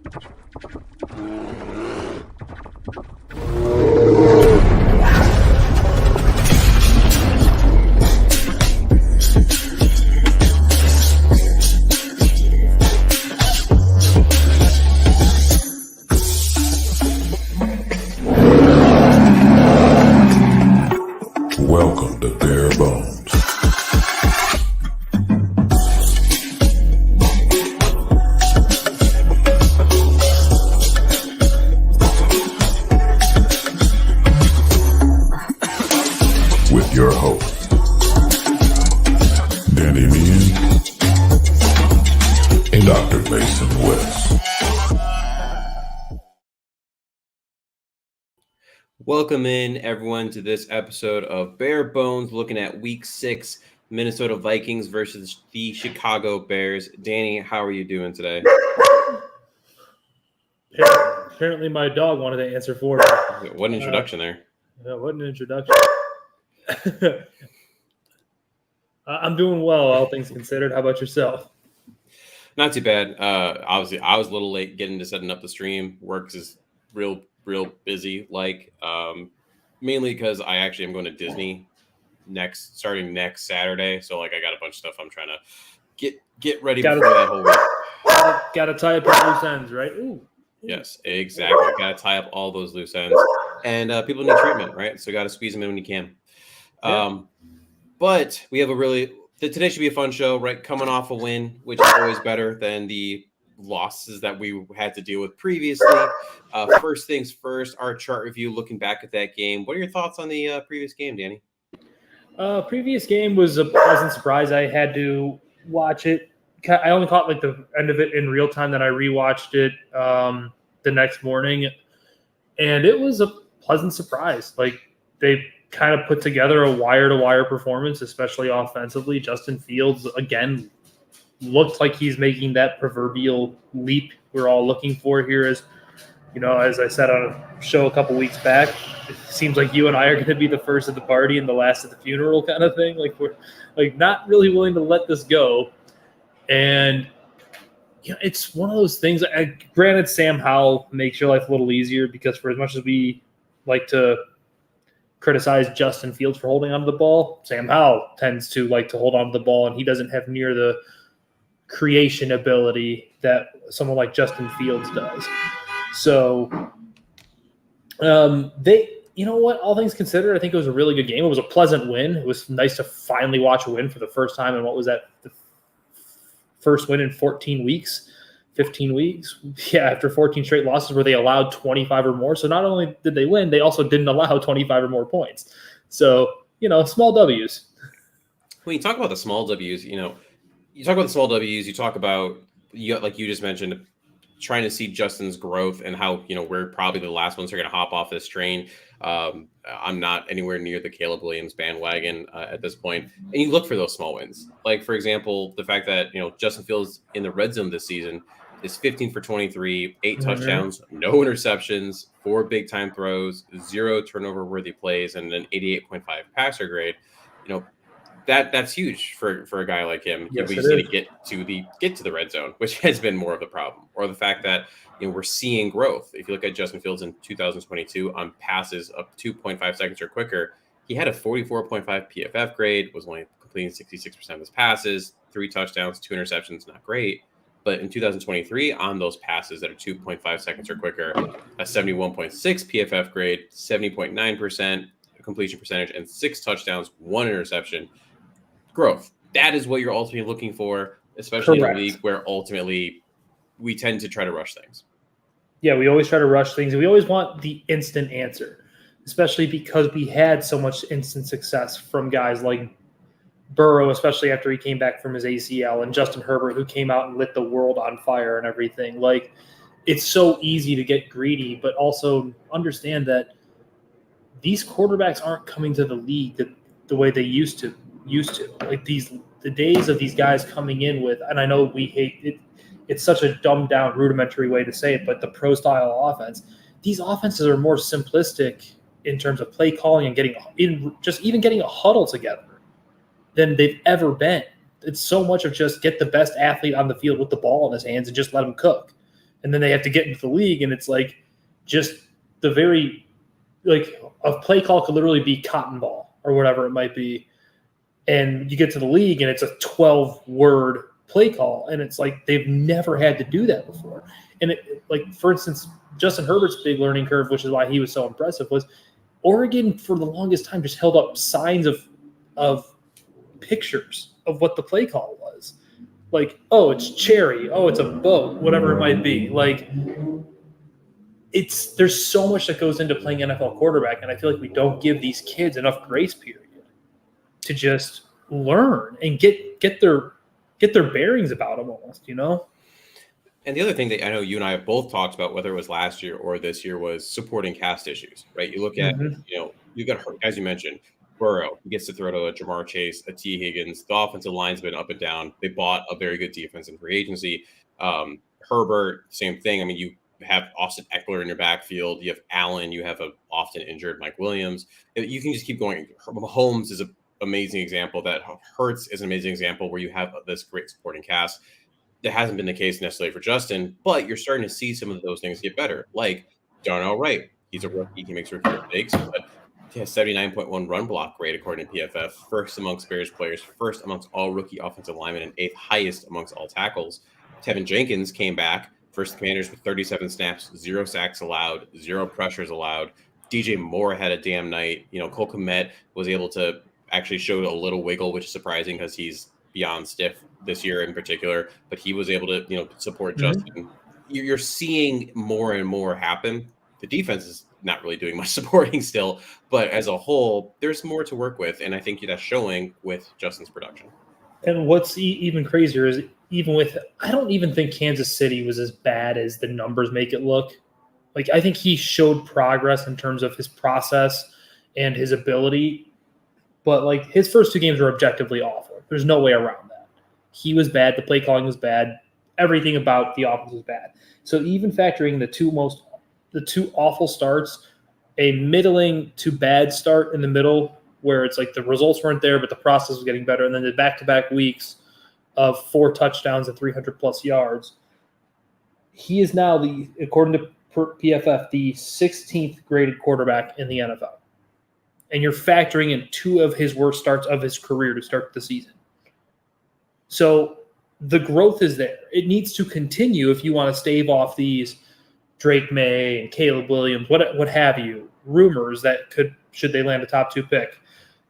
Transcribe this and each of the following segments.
Welcome to Bare Bones. With your host, Danny Meehan and Dr. Mason West. Welcome in, everyone, to this episode of Bare Bones, looking at Week 6, Minnesota Vikings versus the Chicago Bears. Danny, how are you doing today? Apparently my dog wanted to answer for me. What an introduction there. Yeah, what an introduction. I'm doing well, all things considered. How about yourself? Not too bad. Obviously, I was a little late getting to setting up the stream. Works is real busy, mainly because I actually am going to Disney starting next Saturday. So I got a bunch of stuff I'm trying to get ready before that whole week. Got to tie up your loose ends, right? Ooh. Yes, exactly. Got to tie up all those loose ends, and people need treatment, right? So got to squeeze them in when you can. Yeah. But we have today should be a fun show, right? Coming off a win, which is always better than the losses that we had to deal with previously. First things first, our chart review, looking back at that game. What are your thoughts on the previous game, Danny? Previous game was a pleasant surprise. I had to watch it. I only caught the end of it in real time. Then I rewatched it the next morning, and it was a pleasant surprise. They kind of put together a wire-to-wire performance, especially offensively. Justin Fields again looked like he's making that proverbial leap we're all looking for here. As I said on a show a couple weeks back, it seems like you and I are going to be the first at the party and the last at the funeral kind of thing. We're not really willing to let this go. And it's one of those things. Granted, Sam Howell makes your life a little easier because for as much as we like to criticize Justin Fields for holding onto the ball, Sam Howell tends to like to hold onto the ball, and he doesn't have near the creation ability that someone like Justin Fields does. So all things considered, I think it was a really good game. It was a pleasant win. It was nice to finally watch a win for the first time. And what was that? The first win in 15 weeks. Yeah, after 14 straight losses where they allowed 25 or more. So not only did they win, they also didn't allow 25 or more points. So, small W's. When you talk about the small W's, you talk about the small W's, you talk about, like you just mentioned, trying to see Justin's growth and how, we're probably the last ones who are going to hop off this train. I'm not anywhere near the Caleb Williams bandwagon at this point. And you look for those small wins. Like, for example, the fact that, Justin Fields in the red zone this season is 15 for 23, 8 touchdowns, no interceptions, 4 big-time throws, 0 turnover-worthy plays, and an 88.5 passer grade. That's huge for a guy like him. Yes, we just need to get to the red zone, which has been more of the problem. Or the fact that we're seeing growth. If you look at Justin Fields in 2022 on passes up 2.5 seconds or quicker, he had a 44.5 PFF grade, was only completing 66% of his passes, 3 touchdowns, 2 interceptions, not great. But in 2023, on those passes that are 2.5 seconds or quicker, a 71.6 PFF grade, 70.9% completion percentage, and 6 touchdowns, 1 interception. Growth. That is what you're ultimately looking for, especially Correct. in a league where ultimately we tend to try to rush things. Yeah, we always try to rush things. And we always want the instant answer, especially because we had so much instant success from guys like Burrow, especially after he came back from his ACL, and Justin Herbert, who came out and lit the world on fire and everything. It's so easy to get greedy, but also understand that these quarterbacks aren't coming to the league the way they used to. The days of these guys coming in with, and I know we hate it, it's such a dumbed down, rudimentary way to say it, but the pro style offense, these offenses are more simplistic in terms of play calling and getting a huddle together than they've ever been. It's so much of just get the best athlete on the field with the ball in his hands and just let him cook. and then they have to get into the league, and it's like just the very like a play call could literally be cotton ball or whatever it might be, and you get to the league and it's a 12-word play call, and it's like they've never had to do that before. And it, like for instance, Justin Herbert's big learning curve, which is why he was so impressive, was Oregon for the longest time just held up signs of pictures of what the play call was. Like, oh, it's cherry, oh, it's a boat, whatever it might be. Like, there's so much that goes into playing NFL quarterback, and I feel like we don't give these kids enough grace period to just learn and get their bearings about them almost, you know? And the other thing that I know you and I have both talked about, whether it was last year or this year, was supporting cast issues, right? You look at, you got, as you mentioned, Burrow, he gets to throw to a Jamar Chase, a T. Higgins. The offensive line's been up and down. They bought a very good defense in free agency. Herbert, same thing. I mean, you have Austin Eckler in your backfield. You have Allen. You have a often injured Mike Williams. You can just keep going. Mahomes is an amazing example. That Hurts is an amazing example where you have this great supporting cast. That hasn't been the case necessarily for Justin, but you're starting to see some of those things get better. Like Darnell Wright, he's a rookie. He makes rookie mistakes, but he has 79.1 run block rate according to PFF, first amongst Bears players, first amongst all rookie offensive linemen, and 8th highest amongst all tackles. Tevin Jenkins came back, first Commanders with 37 snaps, 0 sacks allowed, 0 pressures allowed. DJ Moore had a damn night. Cole Kmet was able to actually show a little wiggle, which is surprising because he's beyond stiff this year in particular, but he was able to, support Justin. You're seeing more and more happen. The defense is not really doing much supporting still, but as a whole, there's more to work with, and I think that's showing with Justin's production. And what's even crazier is I don't even think Kansas City was as bad as the numbers make it look. Like, I think he showed progress in terms of his process and his ability, but like his first 2 games were objectively awful. There's no way around that. He was bad. The play calling was bad. Everything about the offense was bad. So even factoring the two awful starts, a middling to bad start in the middle where it's like the results weren't there, but the process was getting better. And then the back-to-back weeks of 4 touchdowns and 300-plus yards. He is now, according to PFF, the 16th graded quarterback in the NFL. And you're factoring in 2 of his worst starts of his career to start the season. So the growth is there. It needs to continue if you want to stave off these Drake May and Caleb Williams, what have you, rumors that should they land a top 2 pick.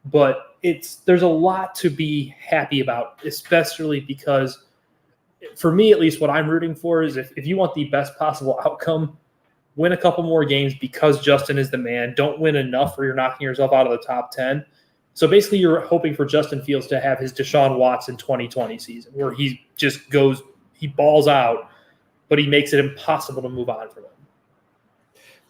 But there's a lot to be happy about, especially because for me, at least what I'm rooting for is if you want the best possible outcome, win a couple more games because Justin is the man. Don't win enough where you're knocking yourself out of the top 10. So basically you're hoping for Justin Fields to have his Deshaun Watson 2020 season where he just he balls out, but he makes it impossible to move on from him.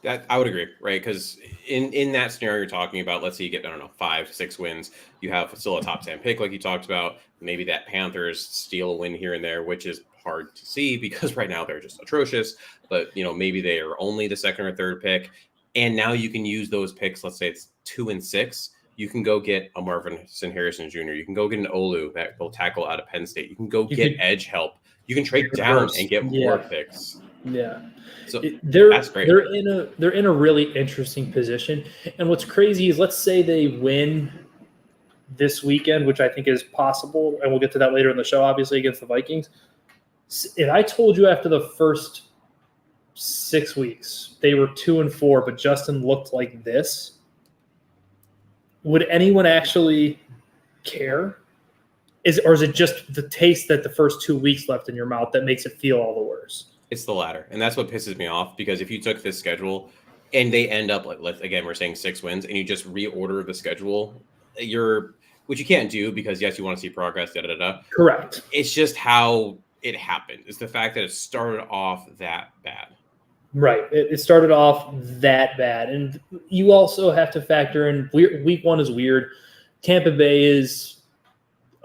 That I would agree, right? Because in that scenario you're talking about, let's say you get, 5-6 wins, you have still a top 10 pick like you talked about. Maybe that Panthers steal a win here and there, which is hard to see because right now they're just atrocious. But maybe they are only the 2nd or 3rd pick, and now you can use those picks. Let's say it's 2 and 6. You can go get a Marvin Harrison Jr. You can go get an Olu that will tackle out of Penn State. You can go get edge help. You can trade down and get more picks. Yeah. So that's great. They're in a really interesting position. And what's crazy is, let's say they win this weekend, which I think is possible, and we'll get to that later in the show, obviously, against the Vikings. If I told you after the first 6 weeks they were 2-4, but Justin looked like this, would anyone actually care? Or is it just the taste that the first 2 weeks left in your mouth that makes it feel all the worse? It's the latter. And that's what pisses me off, because if you took this schedule and they end up, again, we're saying 6 wins, and you just reorder the schedule, which you can't do because, yes, you want to see progress, Correct. It's just how it happened. It's the fact that it started off that bad. Right. It started off that bad. And you also have to factor in week 1 is weird. Tampa Bay is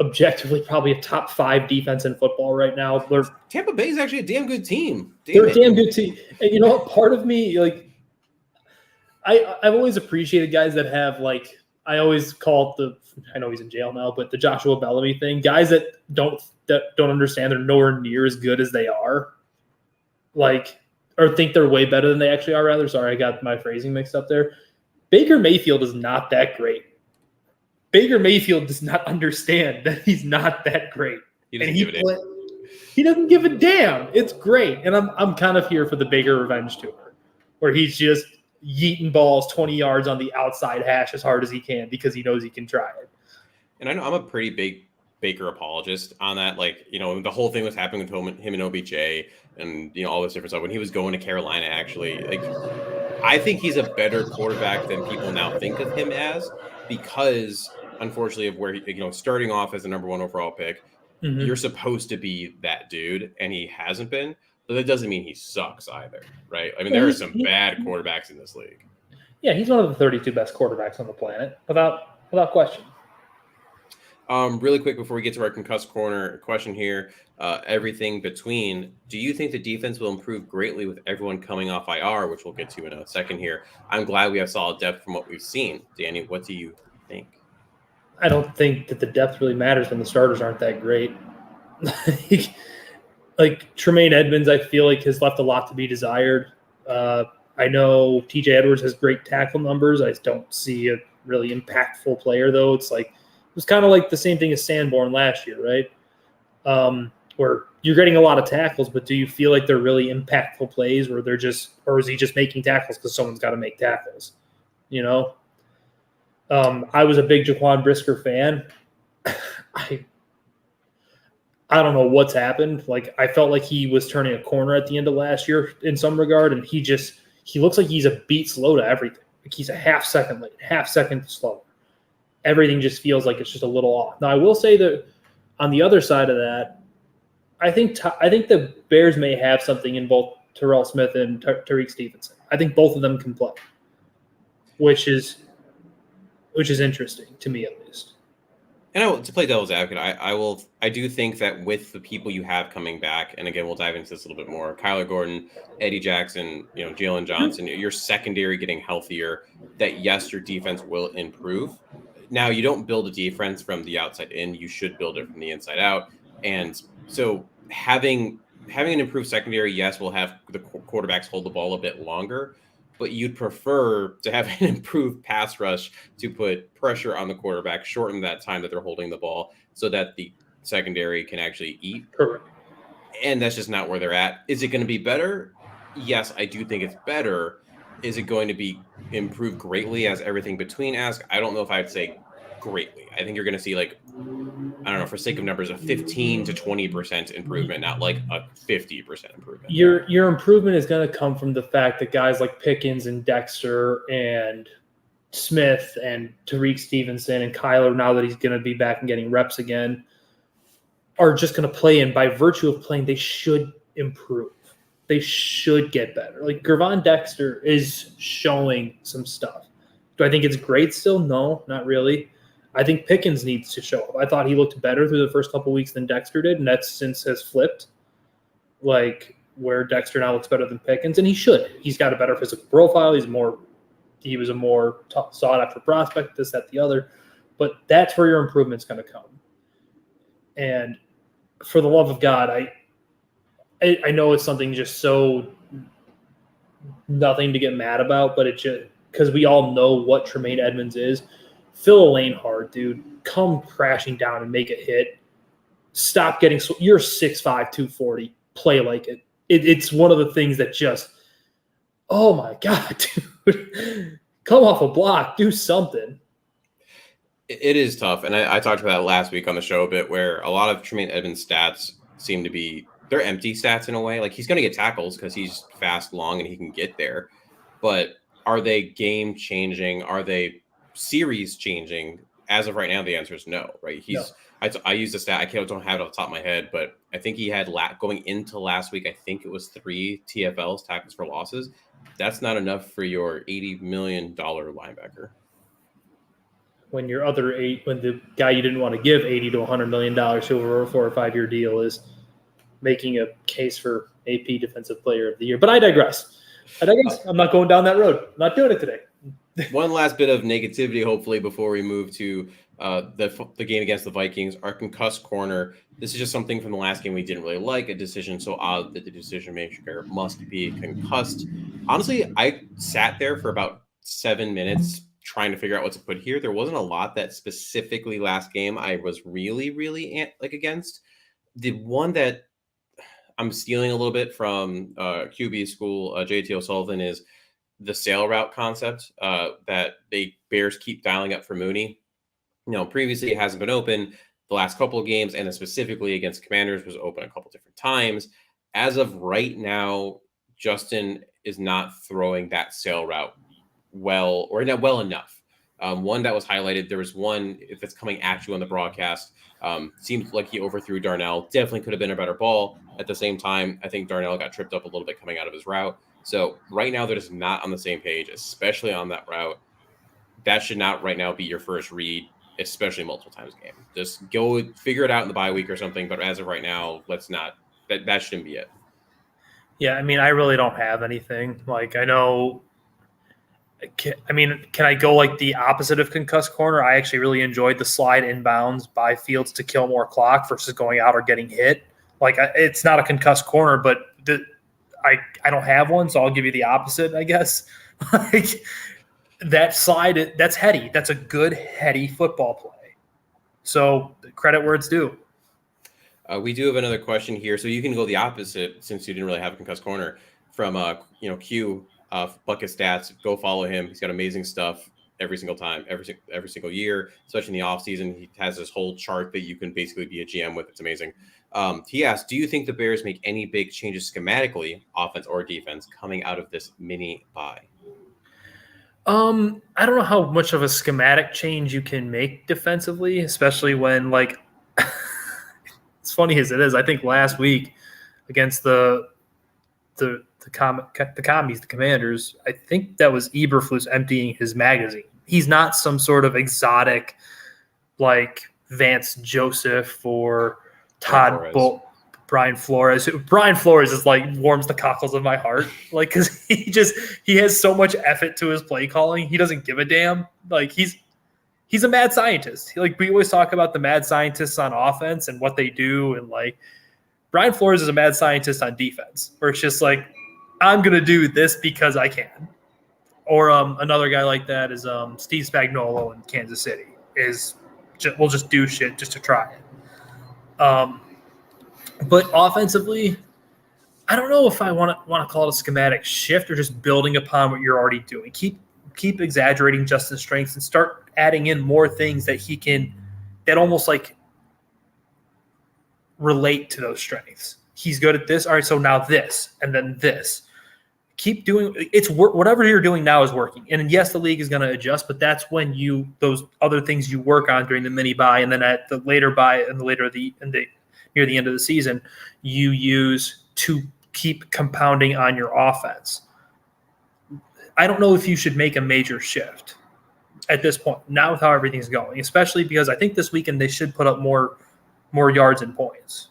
objectively probably a top 5 defense in football right now. Tampa Bay is actually a damn good team. They're a damn good team. And you know what? Part of me, I've always appreciated guys that have, I always call it I know he's in jail now, but the Joshua Bellamy thing. Guys that don't understand they're nowhere near as good as they are. or think they're way better than they actually are. Rather, sorry, I got my phrasing mixed up there. Baker Mayfield is not that great. Baker Mayfield does not understand that he's not that great. He doesn't give a damn. He doesn't give a damn. It's great. And I'm kind of here for the Baker revenge tour, where he's just yeeting balls 20 yards on the outside hash as hard as he can because he knows he can try it. And I know I'm a pretty big Baker apologist on that. Like, the whole thing was happening with him and OBJ and, all this different stuff. When he was going to Carolina, actually, like, I think he's a better quarterback than people now think of him as, because unfortunately of where he, starting off as the number 1 overall pick, you're supposed to be that dude, and he hasn't been. But that doesn't mean he sucks either, right? I mean, there are some bad quarterbacks in this league. Yeah, he's one of the 32 best quarterbacks on the planet, without question. Really quick before we get to our concussed corner question here, everything between, do you think the defense will improve greatly with everyone coming off IR, which we'll get to in a second here? I'm glad we have solid depth from what we've seen. Danny, what do you think? I don't think that the depth really matters when the starters aren't that great. Like Tremaine Edmonds, I feel like has left a lot to be desired. I know TJ Edwards has great tackle numbers. I don't see a really impactful player, though. It was kind of like the same thing as Sanborn last year, right? Where you're getting a lot of tackles, but do you feel like they're really impactful plays where or is he just making tackles because someone's got to make tackles? I was a big Jaquan Brisker fan. I don't know what's happened. Like, I felt like he was turning a corner at the end of last year in some regard, and he looks like he's a beat slow to everything. Like, he's a half second late, half second slow. Everything just feels like it's just a little off. Now, I will say that on the other side of that, I think the Bears may have something in both Terrell Smith and Tariq Stevenson. I think both of them can play, which is interesting to me, at least. And to play devil's advocate, I do think that with the people you have coming back, and again, we'll dive into this a little bit more, Kyler Gordon, Eddie Jackson, Jalen Johnson, your secondary getting healthier, that yes, your defense will improve. Now, you don't build a defense from the outside in, you should build it from the inside out. And so having an improved secondary, yes, will have the quarterbacks hold the ball a bit longer, but you'd prefer to have an improved pass rush to put pressure on the quarterback, shorten that time that they're holding the ball so that the secondary can actually eat. Correct. And that's just not where they're at. Is it going to be better? Yes, I do think it's better. Is it going to be improved greatly as everything between ask? I don't know if I'd say greatly. I think you're going to see, like, I don't know, for sake of numbers, a 15 to 20% improvement, not like a 50% improvement. Your improvement is going to come from the fact that guys like Pickens and Dexter and Smith and Tariq Stevenson and Kyler, now that he's going to be back and getting reps again, are just going to play. And by virtue of playing, they should improve. They should get better. Like, Gervon Dexter is showing some stuff. Do I think it's great still? No, not really. I think Pickens needs to show up. I thought he looked better through the first couple weeks than Dexter did, and that since has flipped. Like, where Dexter now looks better than Pickens, and he should. He's got a better physical profile. He was a more sought-after prospect, this, that, the other. But that's where your improvement's going to come. And for the love of God, I know it's something just so nothing to get mad about, but it just because we all know what Tremaine Edmonds is. Fill a lane hard, dude. Come crashing down and make a hit. Stop getting – you're 6'5", 240. Play like it. It's one of the things that just – oh, my God, dude. Come off a block. Do something. It is tough, and I talked about that last week on the show a bit, where a lot of Tremaine Edmonds' stats seem to be – they're empty stats in a way. Like, he's going to get tackles because he's fast, long, and he can get there. But are they game-changing? Are they series-changing? As of right now, the answer is no, right? No. I use the stat. I don't have it off the top of my head, but I think he had going into last week, I think it was 3 TFLs, tackles for losses. That's not enough for your $80 million linebacker. When your other when the guy you didn't want to give $80 to $100 million over a 4 or 5 year deal is making a case for AP Defensive Player of the Year. But I digress. I'm not going down that road. I'm not doing it today. One last bit of negativity, hopefully, before we move to the game against the Vikings, our concussed corner. This is just something from the last game we didn't really like. A decision so odd that the decision maker must be concussed. Honestly, I sat there for about 7 minutes trying to figure out what to put here. There wasn't a lot that specifically last game I was really against. The one that I'm stealing a little bit from QB school, JT O'Sullivan, is the sail route concept that they Bears keep dialing up for Mooney. Previously it hasn't been open. The last couple of games, and then specifically against Commanders, was open a couple different times. As of right now, Justin is not throwing that sail route well, or not well enough. One that was highlighted, there was one that's coming at you on the broadcast. Seems like he overthrew Darnell. Definitely could have been a better ball. At the same time, I think Darnell got tripped up a little bit coming out of his route. So right now, they're just not on the same page, especially on that route. That should not right now be your first read, especially multiple times a game. Just go figure it out in the bye week or something. But as of right now, let's not. That shouldn't be it. Yeah, I mean, I really don't have anything. Like, I know. I mean, can I go like the opposite of concussed corner? I actually really enjoyed the slide inbounds by Fields to kill more clock versus going out or getting hit. Like, it's not a concussed corner, but I don't have one, so I'll give you the opposite, I guess. Like, that slide, that's heady. That's a good heady football play. So credit where it's due. We do have another question here, so you can go the opposite since you didn't really have a concussed corner from Q. Bucket Stats. Go follow him. He's got amazing stuff every single time, every single year, especially in the offseason. He has this whole chart that you can basically be a GM with. It's amazing. He asked, do you think the Bears make any big changes schematically, offense or defense, coming out of this mini bye? I don't know how much of a schematic change you can make defensively, especially when, like, it's funny as it is. I think last week against the commies, the Commanders, I think that was Eberflus emptying his magazine. He's not some sort of exotic like Vance Joseph or Todd Bolt. Brian Flores. Brian Flores is like warms the cockles of my heart, like, because he has so much effort to his play calling. He doesn't give a damn. Like, he's a mad scientist. Like, we always talk about the mad scientists on offense and what they do, and like Brian Flores is a mad scientist on defense, where it's just like, I'm gonna do this because I can. Or another guy like that is Steve Spagnuolo in Kansas City. We'll just do shit just to try it. But offensively, I don't know if I want to call it a schematic shift or just building upon what you're already doing. Keep exaggerating Justin's strengths and start adding in more things that almost like relate to those strengths. He's good at this. All right, so now this, and then this. Keep doing whatever you're doing now is working. And yes, the league is going to adjust, but that's when those other things you work on during the mini bye, and then at the later bye and near the end of the season, you use to keep compounding on your offense. I don't know if you should make a major shift at this point, not with how everything's going, especially because I think this weekend they should put up more yards and points.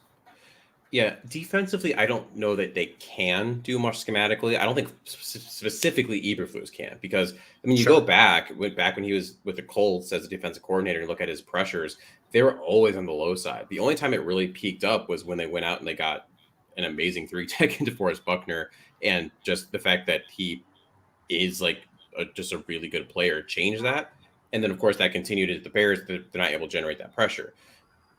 Yeah, defensively, I don't know that they can do much schematically. I don't think specifically Eberflus can, because, I mean, you go back when he was with the Colts as a defensive coordinator and look at his pressures, they were always on the low side. The only time it really peaked up was when they went out and they got an amazing 3-tech into Forrest Buckner, and just the fact that he is like just a really good player changed that. And then, of course, that continued at the Bears. They're not able to generate that pressure.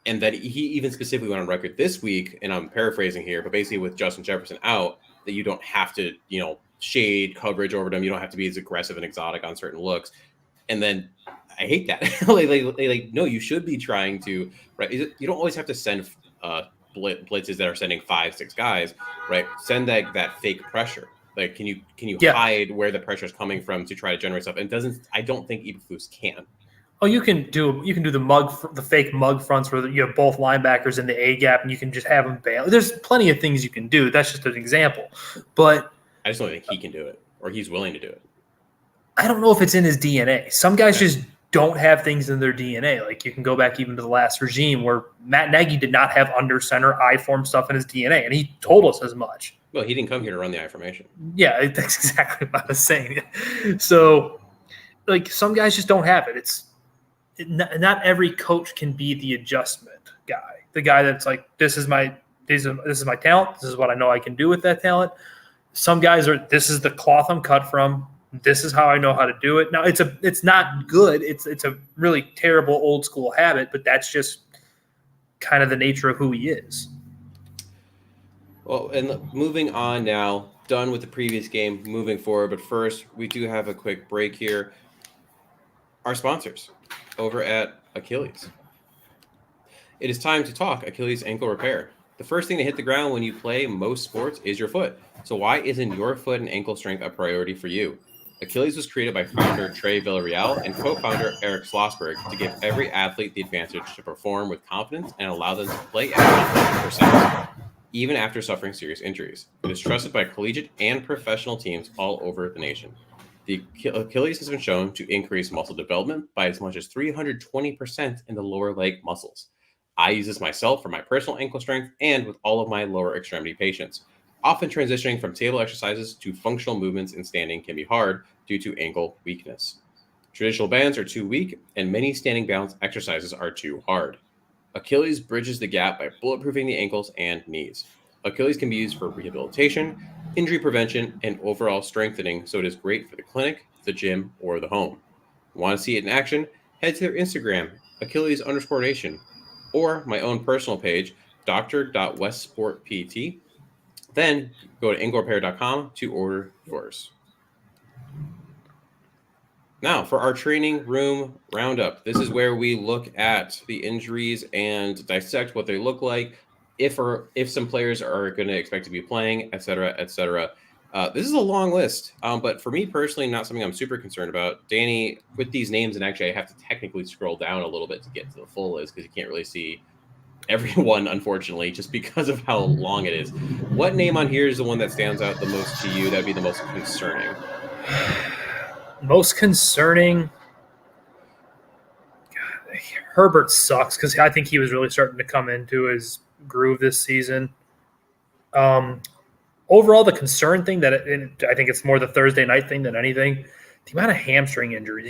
And that he even specifically went on record this week, and I'm paraphrasing here, but basically with Justin Jefferson out, that you don't have to, shade coverage over them. You don't have to be as aggressive and exotic on certain looks. And then I hate that. No, you should be trying to, right? You don't always have to send blitzes that are sending 5-6 guys, right? Send that fake pressure. Like, can you hide where the pressure is coming from to try to generate stuff? And I don't think Eberflus can. Oh, you can do the fake mug fronts where you have both linebackers in the A gap and you can just have them bail. There's plenty of things you can do. That's just an example. But I just don't think he can do it, or he's willing to do it. I don't know if it's in his DNA. Some guys just don't have things in their DNA. Like, you can go back even to the last regime where Matt Nagy did not have under center I form stuff in his DNA, and he told us as much. Well, he didn't come here to run the I formation. Yeah, that's exactly what I was saying. So, like, some guys just don't have it. not every coach can be the adjustment guy, the guy that's like, this is my talent. This is what I know I can do with that talent. Some guys are, this is the cloth I'm cut from. This is how I know how to do it. Now it's not good. It's a really terrible old school habit, but that's just kind of the nature of who he is. Well, and moving on now, done with the previous game, moving forward. But first, we do have a quick break here. Our sponsors over at Achilles. It is time to talk Achilles ankle repair. The first thing to hit the ground when you play most sports is your foot. So why isn't your foot and ankle strength a priority for you? Achilles was created by founder Trey Villarreal and co-founder Eric Schlossberg to give every athlete the advantage to perform with confidence and allow them to play at 100%, even after suffering serious injuries. It is trusted by collegiate and professional teams all over the nation. The Achilles has been shown to increase muscle development by as much as 320% in the lower leg muscles. I use this myself for my personal ankle strength and with all of my lower extremity patients. Often transitioning from table exercises to functional movements in standing can be hard due to ankle weakness. Traditional bands are too weak, and many standing balance exercises are too hard. Achilles bridges the gap by bulletproofing the ankles and knees. Achilles can be used for rehabilitation, injury prevention, and overall strengthening, so it is great for the clinic, the gym, or the home. Want to see it in action? Head to their Instagram, Achilles_Nation, or my own personal page, dr.westsportpt. Then go to anklerepair.com to order yours. Now, for our training room roundup, this is where we look at the injuries and dissect what they look like, if some players are going to expect to be playing, et cetera, et cetera. This is a long list, but for me personally, not something I'm super concerned about. Danny, with these names, and actually I have to technically scroll down a little bit to get to the full list because you can't really see everyone, unfortunately, just because of how long it is. What name on here is the one that stands out the most to you? That'd be the most concerning. Most concerning. God, Herbert sucks because I think he was really starting to come into his groove this season. Overall, the concern thing I think it's more the Thursday night thing than anything. The amount of hamstring injuries.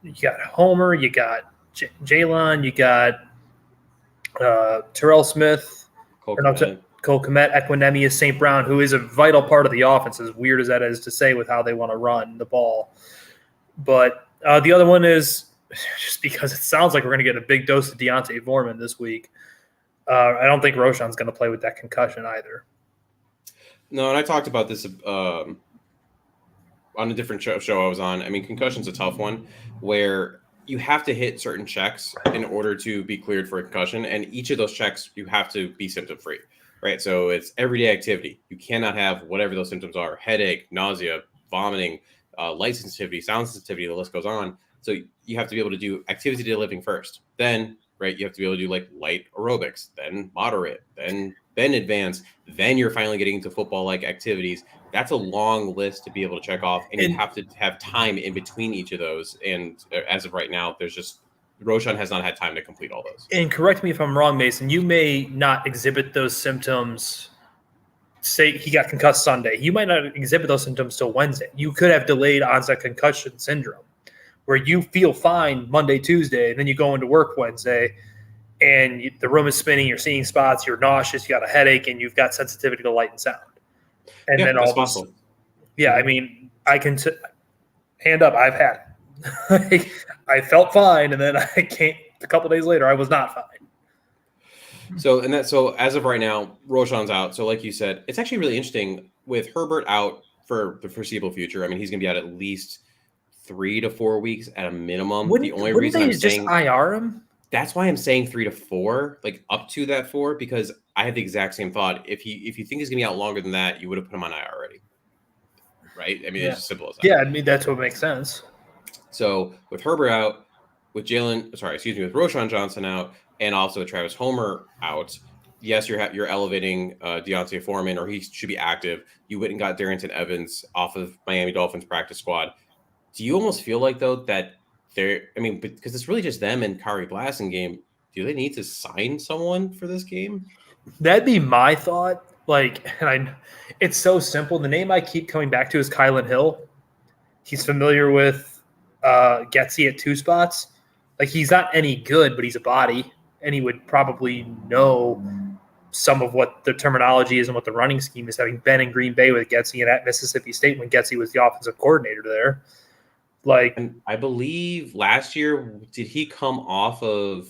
You got Homer, you got Jalen, you got Terrell Smith, Cole Kmet, Equinemius St. Brown, who is a vital part of the offense, as weird as that is to say with how they want to run the ball. But the other one is just because it sounds like we're going to get a big dose of Deontay Foreman this week. I don't think Roshan's going to play with that concussion either. No, and I talked about this on a different show I was on. I mean, concussion's a tough one where you have to hit certain checks in order to be cleared for a concussion. And each of those checks, you have to be symptom-free, right? So it's everyday activity. You cannot have whatever those symptoms are: headache, nausea, vomiting, light sensitivity, sound sensitivity, the list goes on. So you have to be able to do activity to living first. Then, right, you have to be able to do like light aerobics, then moderate, then advanced, then you're finally getting into football-like activities. That's a long list to be able to check off, and you have to have time in between each of those. And as of right now, Roshan has not had time to complete all those. And correct me if I'm wrong, Mason, you may not exhibit those symptoms. Say he got concussed Sunday. You might not exhibit those symptoms till Wednesday. You could have delayed onset concussion syndrome, where you feel fine Monday, Tuesday, and then you go into work Wednesday, and the room is spinning, you're seeing spots, you're nauseous, you got a headache, and you've got sensitivity to light and sound. And then all this, I mean, I can hand up. I've had it. I felt fine, and then I can't. A couple days later, I was not fine. So as of right now, Roshan's out. So like you said, it's actually really interesting with Herbert out for the foreseeable future. I mean, he's going to be out at least 3 to 4 weeks at a minimum. The only reason I'm saying just IR him. That's why I'm saying 3 to 4, like up to that 4, because I have the exact same thought. If you think he's gonna be out longer than that, you would have put him on IR already, right? I mean, it's as simple as that. Yeah, I mean that's what makes sense. So with Herbert out, with Roshan Johnson out, and also with Travis Homer out, yes, you're elevating Deontay Foreman, or he should be active. You went and got Darrington Evans off of Miami Dolphins practice squad. Do you almost feel like though that because it's really just them and Kari Blasson game. Do they need to sign someone for this game? That'd be my thought. It's so simple. The name I keep coming back to is Kylan Hill. He's familiar with Getsy at 2 spots. Like, he's not any good, but he's a body, and he would probably know some of what the terminology is and what the running scheme is, having been in Green Bay with Getsy and at Mississippi State when Getsy was the offensive coordinator there. Like, And I believe last year, did he come off of?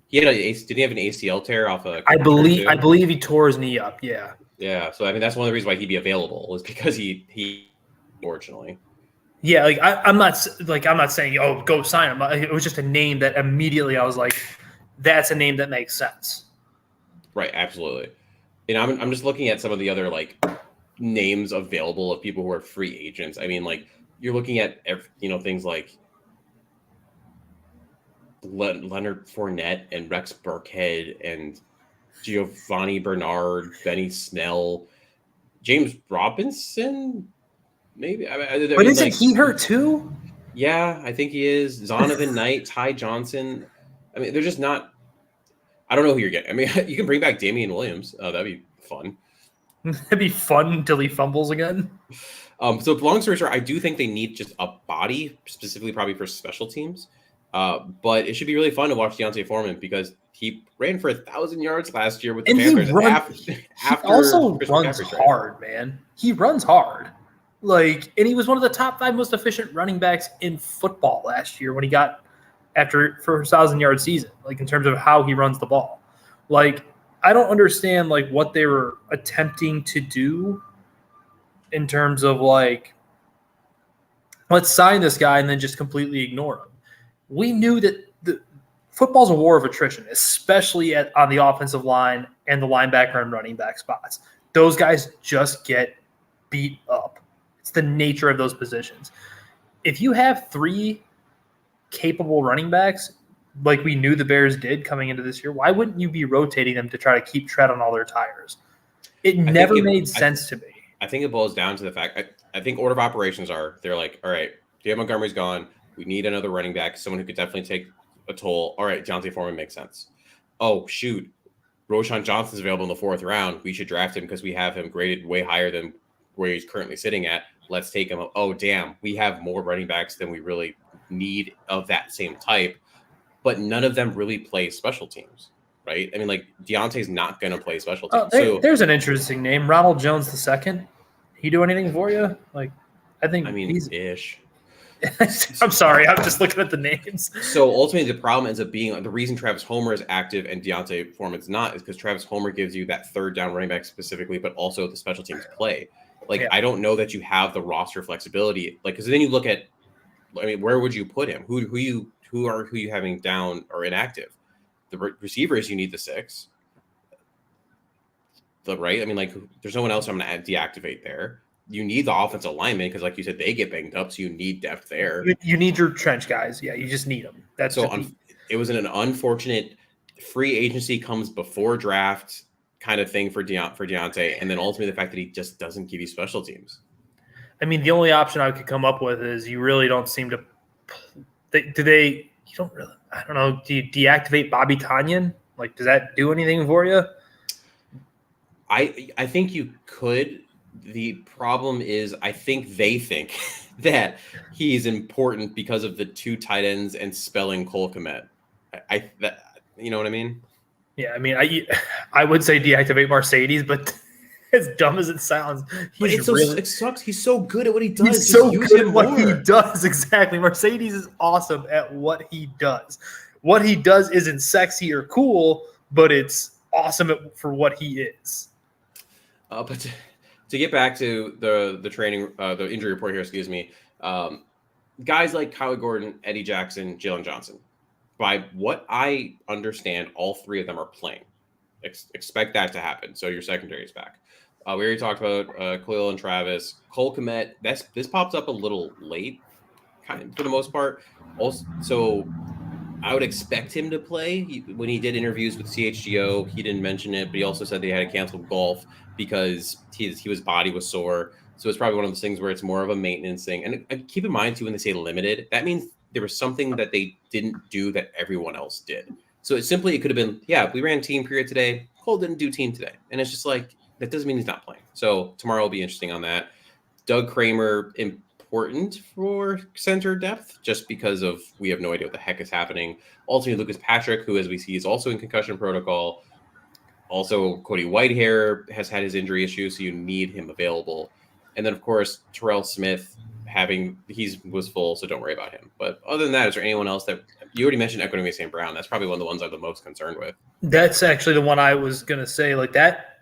Did he have an ACL tear off a? I believe he tore his knee up. Yeah. Yeah. So I mean, that's one of the reasons why he'd be available was because he unfortunately. Yeah, like I'm not saying go sign him. It was just a name that immediately I was like, that's a name that makes sense. Right, absolutely. And I'm just looking at some of the other like names available of people who are free agents. I mean, like you're looking at things like Leonard Fournette and Rex Burkhead and Giovanni Bernard, Benny Snell, James Robinson. Maybe. But isn't he hurt too? Yeah, I think he is. Zonovan Knight, Ty Johnson. I mean, they're just not. I don't know who you're getting. I mean, you can bring back Damian Williams. That'd be fun. That'd be fun until he fumbles again. So long story short, I do think they need just a body, specifically probably for special teams. But it should be really fun to watch Deontay Foreman because he ran for 1,000 yards last year with the Panthers. He also runs hard, man. He runs hard. And he was one of the top 5 most efficient running backs in football last year when he got for his 1,000-yard season, like in terms of how he runs the ball. Like, I don't understand like what they were attempting to do in terms of like, let's sign this guy and then just completely ignore him. We knew that the football's a war of attrition, especially on the offensive line and the linebacker and running back spots. Those guys just get beat up. It's the nature of those positions. If you have 3 capable running backs, like we knew the Bears did coming into this year, why wouldn't you be rotating them to try to keep tread on all their tires? It never made sense to me. I think it boils down to the fact, I think order of operations they're like, all right, David Montgomery's gone. We need another running back, someone who could definitely take a toll. All right, Deontay Foreman makes sense. Oh, shoot. Roshan Johnson's available in the 4th round. We should draft him because we have him graded way higher than where he's currently sitting at. Let's take him. Oh, damn. We have more running backs than we really need of that same type. But none of them really play special teams, right? I mean, like, Deontay's not going to play special teams. There's an interesting name, Ronald Jones II. He do anything for you? Like, he's ish. I'm sorry, I'm just looking at the names. So ultimately, the problem ends up being the reason Travis Homer is active and Deontay Foreman's not is because Travis Homer gives you that 3rd down running back specifically, but also the special teams play. Like, yeah. I don't know that you have the roster flexibility. Like, because then you look at, I mean, where would you put him? Who are you having down or inactive? The receivers, you need the 6. Right? I mean, like, there's no one else I'm going to deactivate there. You need the offensive lineman because, like you said, they get banged up, so you need depth there. You need your trench guys. Yeah, you just need them. That's so. It was an unfortunate free agency comes before draft kind of thing for Deontay, and then ultimately the fact that he just doesn't give you special teams. I mean, the only option I could come up with is you really don't seem to. You don't really. I don't know. Do you deactivate Bobby Tonyan? Like, does that do anything for you? I think you could. The problem is, I think they think that he's important because of the 2 tight ends and spelling Cole Kmet. You know what I mean? Yeah, I mean, I would say deactivate Mercedes, but as dumb as it sounds, it sucks. He's so good at what he does. He's so good at what he does. Exactly. Mercedes is awesome at what he does. What he does isn't sexy or cool, but it's awesome for what he is. But to get back to the training, the injury report here, guys like Kyler Gordon, Eddie Jackson, Jalen Johnson, by what I understand, all 3 of them are playing. Expect that to happen. So your secondary is back. We already talked about Khalil and Travis. Cole Kmet, this popped up a little late, kind of, for the most part. Also, so I would expect him to play. When he did interviews with CHGO, he didn't mention it, but he also said they had to cancel golf because his body was sore. So it's probably one of those things where it's more of a maintenance thing. And keep in mind, too, when they say limited, that means there was something that they didn't do that everyone else did. So it could have been, yeah, we ran team period today. Cole didn't do team today. And it's just like, that doesn't mean he's not playing. So tomorrow will be interesting on that. Doug Kramer, important for center depth just because of we have no idea what the heck is happening. Ultimately, Lucas Patrick, who as we see is also in concussion protocol. Also, Cody Whitehair has had his injury issues, so you need him available. And then, of course, Terrell Smith was full, so don't worry about him. But other than that, is there anyone else that you already mentioned? Equinemius St. Brown. That's probably one of the ones I'm the most concerned with. That's actually the one I was gonna say. Like that,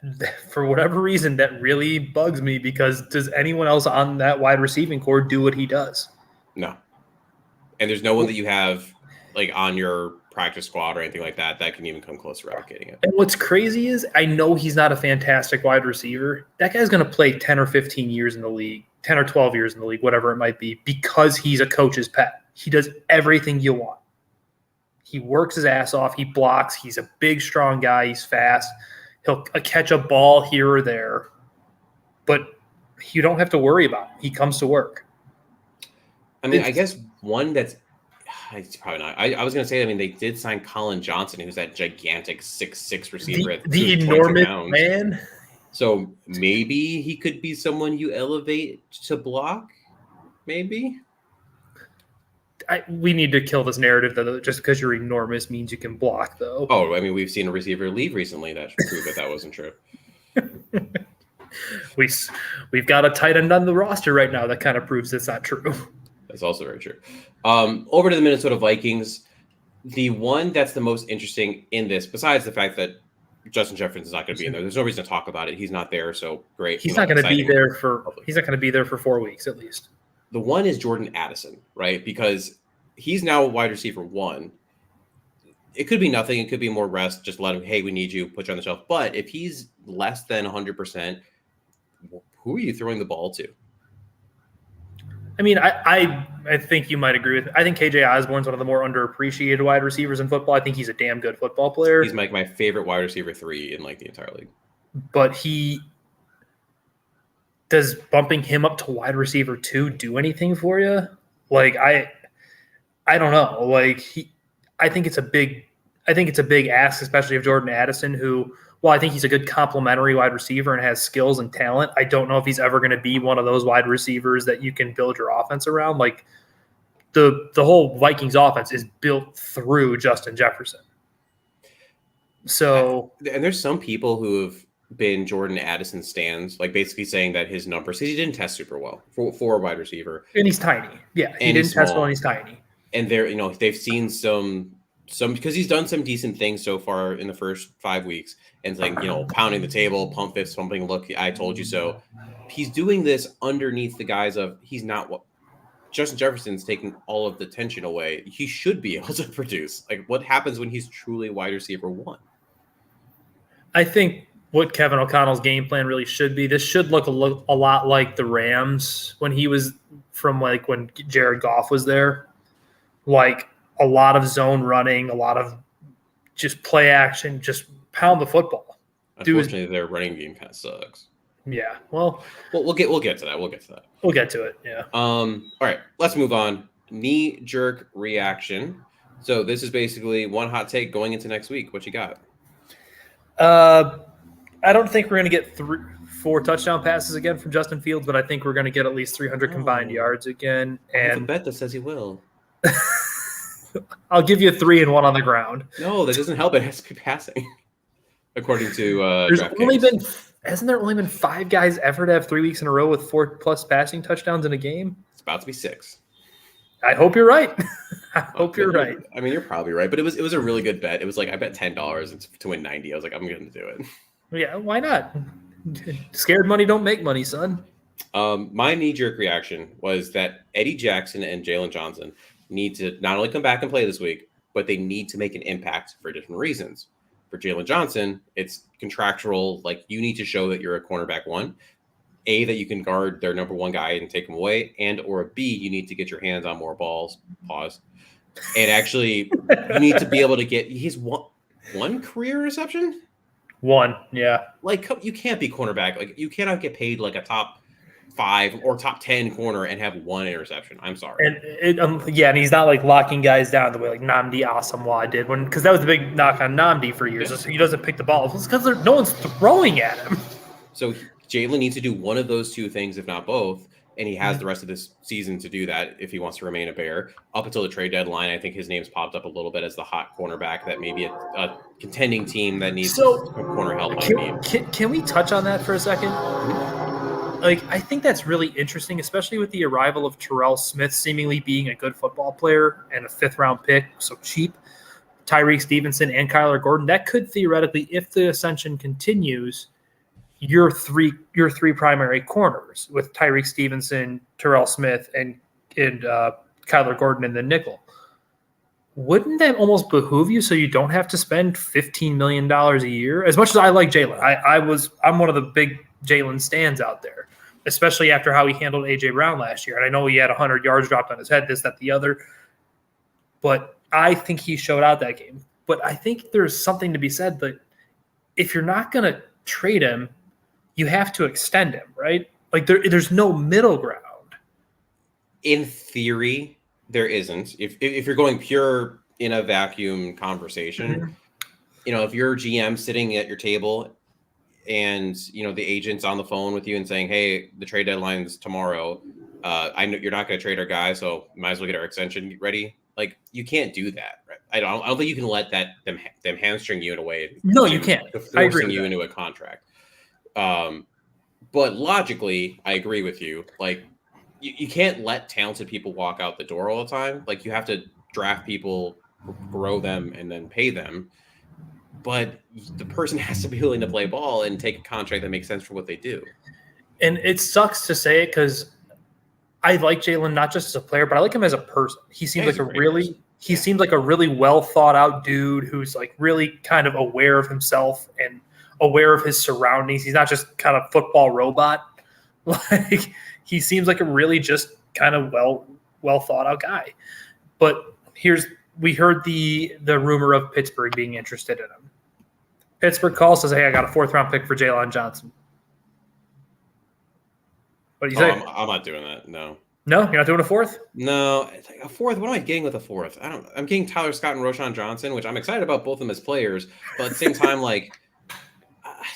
for whatever reason, that really bugs me because does anyone else on that wide receiving core do what he does? No, and there's no one that you have like on your practice squad or anything like that can even come close to replicating it. And what's crazy is I know he's not a fantastic wide receiver. That guy's going to play 10 or 15 years in the league, 10 or 12 years in the league, whatever it might be, because he's a coach's pet. He does everything you want. He works his ass off. He blocks. He's a big, strong guy. He's fast. He'll catch a ball here or there, but you don't have to worry about it. He comes to work. I mean, I guess one that's it's probably not. I was going to say, I mean, they did sign Colin Johnson, who's that gigantic 6'6" receiver. The enormous man. So maybe he could be someone you elevate to block, maybe? We need to kill this narrative that just because you're enormous means you can block, though. Oh, I mean, we've seen a receiver leave recently that proved that wasn't true. We've got a tight end on the roster right now that kind of proves it's not true. That's also very true. Over to the Minnesota Vikings. The one that's the most interesting in this, besides the fact that Justin Jefferson is not going to be in there, there's no reason to talk about it. He's not there, so great. He's not going to be there for 4 weeks at least. The one is Jordan Addison, right? Because he's now wide receiver 1. It could be nothing. It could be more rest. Just let him, hey, we need you, put you on the shelf. But if he's less than 100%, who are you throwing the ball to? I mean, I think you might agree with me. I think KJ Osborne's one of the more underappreciated wide receivers in football. I think he's a damn good football player. He's like my favorite wide receiver 3 in like the entire league. But does bumping him up to wide receiver 2 do anything for you? Like I don't know. Like I think it's a big ask, especially of Jordan Addison, who, well, I think he's a good complementary wide receiver and has skills and talent. I don't know if he's ever going to be one of those wide receivers that you can build your offense around. Like the whole Vikings offense is built through Justin Jefferson. So, and there's some people who have been Jordan Addison stands, like basically saying that his numbers, he didn't test super well for a wide receiver. And he's tiny. Yeah, he didn't test well and he's tiny. And they've seen some because he's done some decent things so far in the first 5 weeks, and like pounding the table, pump fist pumping, look, I told you so. He's doing this underneath the guise of he's not what Justin Jefferson's taking all of the tension away. He should be able to produce. Like, what happens when he's truly wide receiver 1? I think what Kevin O'Connell's game plan really should be, this should look a lot like the Rams when he was when Jared Goff was there. Like a lot of zone running, a lot of just play action, just pound the football. Unfortunately, their running game kind of sucks. Yeah. Well, we'll get to that. We'll get to it. Yeah. All right. Let's move on. Knee jerk reaction. So this is basically one hot take going into next week. What you got? I don't think we're going to get 4 touchdown passes again from Justin Fields, but I think we're going to get at least 300 combined yards again. And I have a bet that says he will. I'll give you 3 and 1 on the ground. No, that doesn't help. It has to be passing, according to hasn't there only been 5 guys ever to have 3 weeks in a row with 4+ passing touchdowns in a game? It's about to be 6. I hope you're right. You're right. I mean, you're probably right, but it was a really good bet. It was like I bet $10 to win 90. I was like, I'm going to do it. Yeah, why not? Scared money don't make money, son. My knee-jerk reaction was that Eddie Jackson and Jalen Johnson need to not only come back and play this week, but they need to make an impact for different reasons. For Jalen Johnson, it's contractual. Like, you need to show that you're a cornerback 1, A, that you can guard their number 1 guy and take him away, and or B, you need to get your hands on more balls. Pause. And actually, you need to be able to get his one career reception. 1, yeah. Like, you can't be cornerback. Like, you cannot get paid like a top 5 or top 10 corner and have 1 interception. I'm sorry. And and he's not like locking guys down the way like Nnamdi Asomugha did because that was the big knock on Nnamdi for years. Yeah. He doesn't pick the ball. It's because no one's throwing at him. So Jalen needs to do one of those 2 things, if not both. and he has the rest of this season to do that if he wants to remain a Bear. Up until the trade deadline, I think his name's popped up a little bit as the hot cornerback that maybe a contending team that needs corner help might need. Can we touch on that for a second? Like, I think that's really interesting, especially with the arrival of Terrell Smith seemingly being a good football player and a 5th-round pick, so cheap. Tyreek Stevenson and Kyler Gordon. That could theoretically, if the ascension continues, your three primary corners with Tyreek Stevenson, Terrell Smith, and Kyler Gordon in the nickel. Wouldn't that almost behoove you so you don't have to spend $15 million a year? As much as I like Jalen, I'm one of the big Jalen stands out there, especially after how he handled A.J. Brown last year. And I know he had 100 yards dropped on his head, this, that, the other. But I think he showed out that game. But I think there's something to be said that if you're not going to trade him, you have to extend him, right? Like there's no middle ground. In theory, there isn't. If you're going pure in a vacuum conversation, if you're GM sitting at your table and, the agent's on the phone with you and saying, hey, the trade deadline's tomorrow. I know you're not going to trade our guy, so might as well get our extension ready. Like, you can't do that, right? I don't think you can let them hamstring you in a way. No, you can't. Forcing you into a contract. But logically, I agree with you. Like, you can't let talented people walk out the door all the time. Like, you have to draft people, grow them, and then pay them. But the person has to be willing to play ball and take a contract that makes sense for what they do. And it sucks to say it because I like Jalen not just as a player, but I like him as a person. He seems he seems like a really well thought out dude who's like really kind of aware of himself and aware of his surroundings. He's not just kind of football robot. Like, he seems like a really just kind of well thought out guy. But we heard the rumor of Pittsburgh being interested in him. Pittsburgh calls, says, hey, I got a 4th-round pick for Jalen Johnson. What do you say? I'm not doing that. No. No, you're not doing a 4th? No, it's like a 4th. What am I getting with a 4th? I'm getting Tyler Scott and Roshan Johnson, which I'm excited about both of them as players, but at the same time, like,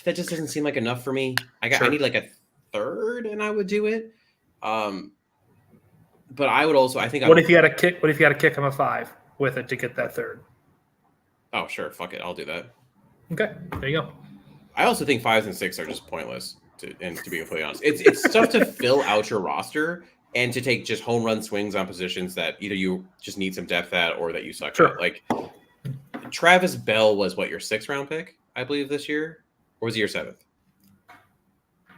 that just doesn't seem like enough for me. I need like a 3rd, and I would do it. But I would also, what if you had a kick? What if you had to kick him a 5 with it to get that 3rd? Oh, sure, fuck it, I'll do that. Okay, there you go. I also think 5s and 6s are just pointless. To be completely honest, it's tough to fill out your roster and to take just home run swings on positions that either you just need some depth at or that you suck at. Like, Travis Bell was your 6th-round pick, I believe, this year, or was he your 7th? I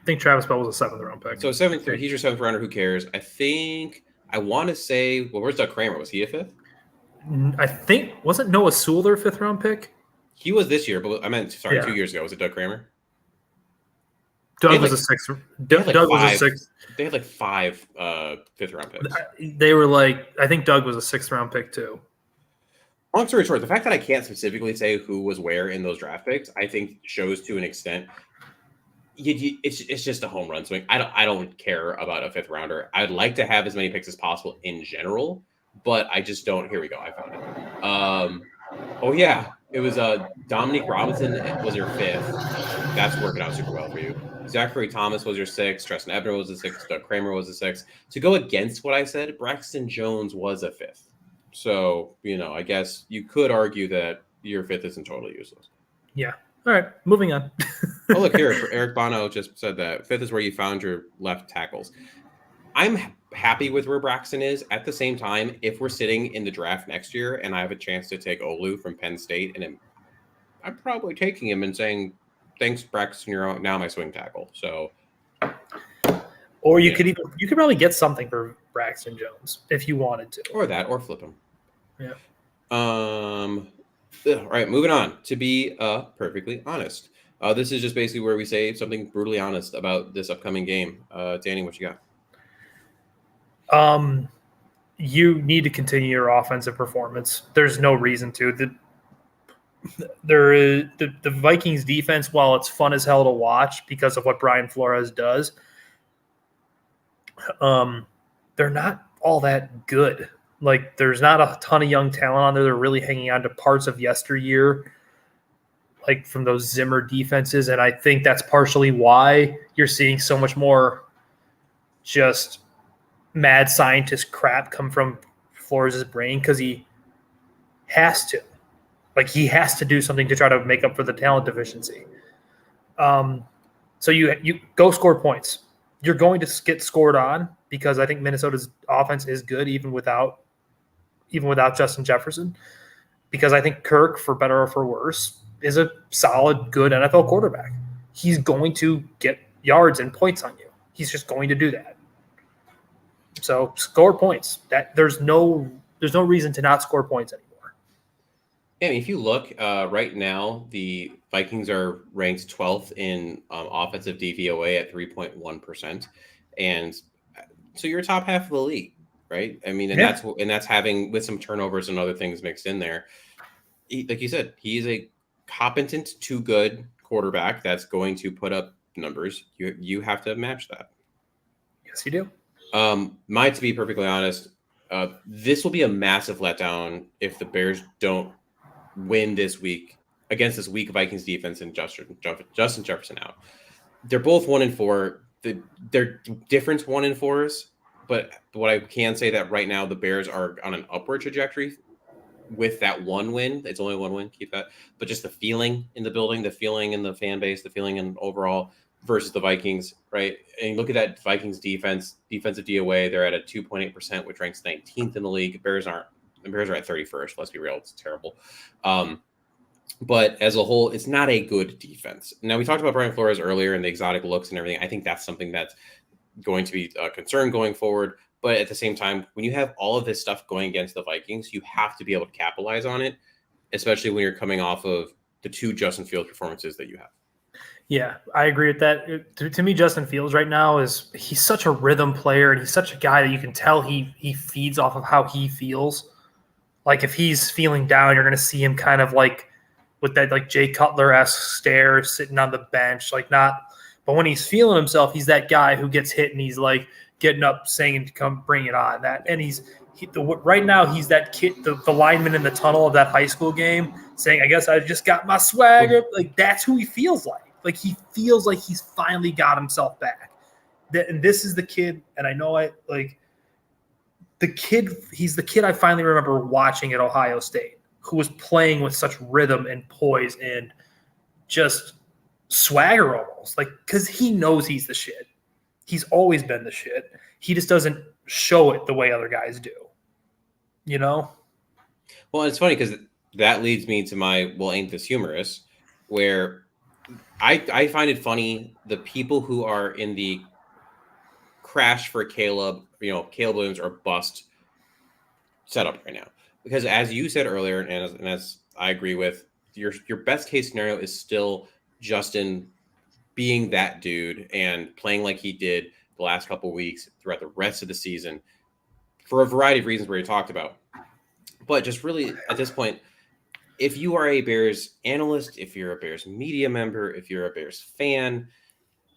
think Travis Bell was a 7th-round pick. So 7th, he's your 7th rounder. Who cares? I want to say, where's Doug Kramer? Was he a 5th? I think wasn't Noah Sewell their 5th-round pick? He was this year, but I meant 2 years ago. Was it Doug Kramer? Doug was a 6th. Doug was a 6th. They had like 5 5th-round picks. They were like, I think Doug was a 6th-round pick too. Long story short, the fact that I can't specifically say who was where in those draft picks, I think shows to an extent. It's just a home run swing. I don't care about a 5th-rounder. I'd like to have as many picks as possible in general, but I just don't. Here we go. I found it. Oh yeah, it was Dominique Robinson was your 5th. That's working out super well for you. Zachary Thomas was your 6th. Treston Ebner was the 6th. Doug Kramer was the 6th. To go against what I said, Braxton Jones was a 5th. So, I guess you could argue that your 5th isn't totally useless. Yeah. All right. Moving on. Oh, look here. Eric Bono just said that 5th is where you found your left tackles. I'm happy with where Braxton is. At the same time, if we're sitting in the draft next year and I have a chance to take Olu from Penn State, and I'm probably taking him and saying, thanks, Braxton, you're now my swing tackle. So, or you could probably get something for Braxton Jones if you wanted to, or flip him. Yeah. All right, moving on. To be perfectly honest, this is just basically where we say something brutally honest about this upcoming game. Danny, what you got? You need to continue your offensive performance. There's no reason to. The Vikings defense, while it's fun as hell to watch because of what Brian Flores does, they're not all that good. Like, there's not a ton of young talent on there. They're really hanging on to parts of yesteryear, like from those Zimmer defenses. And I think that's partially why you're seeing so much more just mad scientist crap come from Flores' brain because he has to. Like, he has to do something to try to make up for the talent deficiency. So you go score points. You're going to get scored on because I think Minnesota's offense is good even without Justin Jefferson. Because I think Kirk, for better or for worse, is a solid, good NFL quarterback. He's going to get yards and points on you. He's just going to do that. So score points. That there's no reason to not score points anymore. Yeah, I mean, if you look right now, the Vikings are ranked 12th in offensive DVOA at 3.1%, and so you're top half of the league, right? I mean, and that's having with some turnovers and other things mixed in there. Like you said, he's a competent to good quarterback that's going to put up numbers. You have to match that. Yes, you do. To be perfectly honest, this will be a massive letdown if the Bears don't win this week against this weak Vikings defense and Justin Jefferson out. They're both 1-4. They're different 1-4s, but what I can say that right now the Bears are on an upward trajectory with that one win. It's only one win, keep that. But just the feeling in the building, the feeling in the fan base, the feeling in overall versus the Vikings, right? And you look at that Vikings defensive DOA, they're at a 2.8%, which ranks 19th in the league. The Bears are at 31st. Let's be real, it's terrible. But as a whole, it's not a good defense. Now, we talked about Brian Flores earlier and the exotic looks and everything. I think that's something that's going to be a concern going forward. But at the same time, when you have all of this stuff going against the Vikings, you have to be able to capitalize on it, especially when you're coming off of the two Justin Fields performances that you have. Yeah, I agree with that. To me, Justin Fields right now he's such a rhythm player, and he's such a guy that you can tell he feeds off of how he feels. Like, if he's feeling down, you're going to see him kind of like with that like Jay Cutler-esque stare sitting on the bench, but when he's feeling himself, he's that guy who gets hit and he's like getting up saying to come bring it on. Right now he's that kid, the lineman in the tunnel of that high school game saying, I guess I just got my swagger. Like, that's who he feels like. Like, he feels like he's finally got himself back. And this is the kid, and I know he's the kid I finally remember watching at Ohio State, who was playing with such rhythm and poise and just swagger almost. Like, because he knows he's the shit. He's always been the shit. He just doesn't show it the way other guys do. You know? Well, it's funny because that leads me to my, well, ain't this humorous, where I find it funny the people who are in the crash for Caleb Williams or bust setup right now. Because as you said earlier, and as I agree with, your best case scenario is still Justin being that dude and playing like he did the last couple of weeks throughout the rest of the season for a variety of reasons we talked about. But just really at this point, if you are a Bears analyst, if you're a Bears media member, if you're a Bears fan,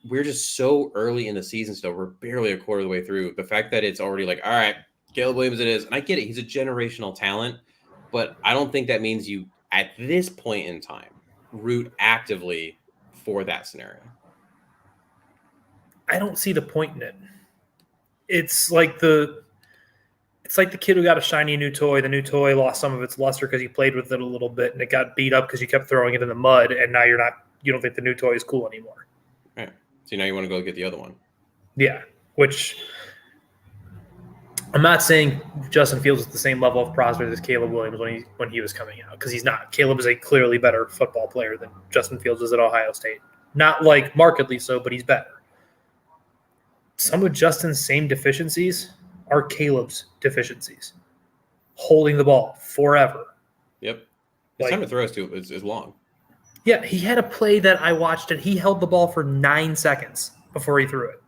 we're just so early in the season still. We're barely a quarter of the way through. The fact that it's already like, all right, Caleb Williams it is. And I get it. He's a generational talent. But I don't think that means you, at this point in time, root actively for that scenario. I don't see the point in it. It's like the kid who got a shiny new toy. The new toy lost some of its luster because you played with it a little bit, and it got beat up because you kept throwing it in the mud, and now you don't think the new toy is cool anymore. Right. So now you want to go get the other one. Yeah, which I'm not saying Justin Fields is the same level of prospect as Caleb Williams when he was coming out, because he's not. Caleb is a clearly better football player than Justin Fields is at Ohio State. Not like markedly so, but he's better. Some of Justin's same deficiencies are Caleb's deficiencies. Holding the ball forever. Yep. His time to throw is long. Yeah, he had a play that I watched, and he held the ball for 9 seconds before he threw it.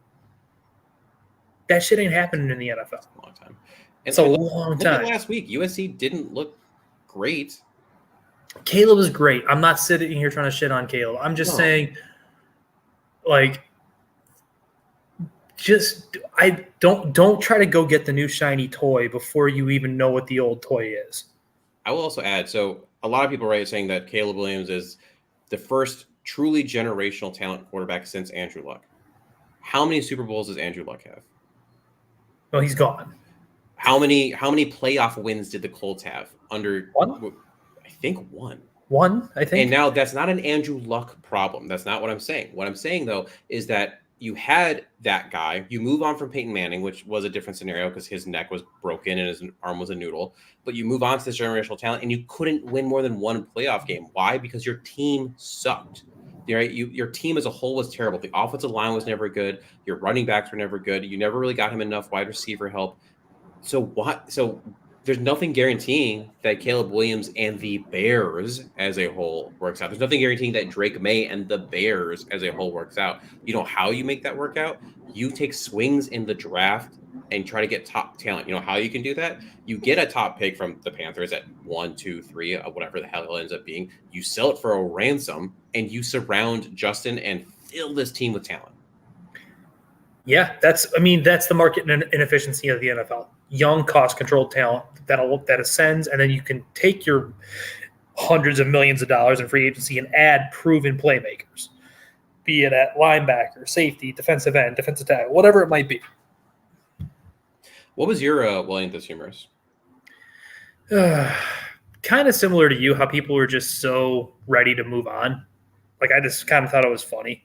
That shit ain't happening in the NFL. That's a long time. It's a long time. Last week, USC didn't look great. Caleb is great. I'm not sitting here trying to shit on Caleb. I'm just saying, like, I don't try to go get the new shiny toy before you even know what the old toy is. I will also add, so a lot of people are saying that Caleb Williams is the first truly generational talent quarterback since Andrew Luck. How many Super Bowls does Andrew Luck have? No, he's gone. How many playoff wins did the Colts have? Under One? I think one. One, I think. And now that's not an Andrew Luck problem. That's not what I'm saying. What I'm saying though is that you had that guy. You move on from Peyton Manning, which was a different scenario because his neck was broken and his arm was a noodle. But you move on to this generational talent, and you couldn't win more than one playoff game. Why? Because your team sucked. Right? Your team as a whole was terrible. The offensive line was never good. Your running backs were never good. You never really got him enough wide receiver help. So what? So there's nothing guaranteeing that Caleb Williams and the Bears as a whole works out. There's nothing guaranteeing that Drake May and the Bears as a whole works out. You know how you make that work out? You take swings in the draft and try to get top talent. You know how you can do that? You get a top pick from the Panthers at 1, 2, 3, whatever the hell it ends up being. You sell it for a ransom, and you surround Justin and fill this team with talent. Yeah, that's the market inefficiency of the NFL. Young, cost-controlled talent that ascends, and then you can take your hundreds of millions of dollars in free agency and add proven playmakers, be it at linebacker, safety, defensive end, defensive tackle, whatever it might be. What was your William this humorous? Kind of similar to you, how people were just so ready to move on. Like, I just kind of thought it was funny.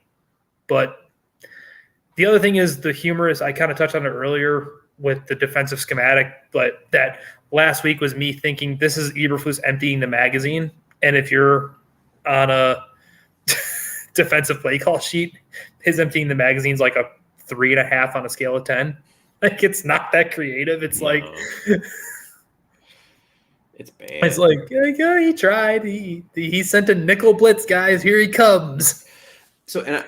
But the other thing is the humorous, I kind of touched on it earlier with the defensive schematic, but that last week was me thinking this is Eberflus emptying the magazine. And if you're on a defensive play call sheet, his emptying the magazine is like a 3.5 on a scale of 10. Like, it's not that creative. It's like it's bad. It's like, oh, he tried. He sent a nickel blitz, guys. Here he comes. So, and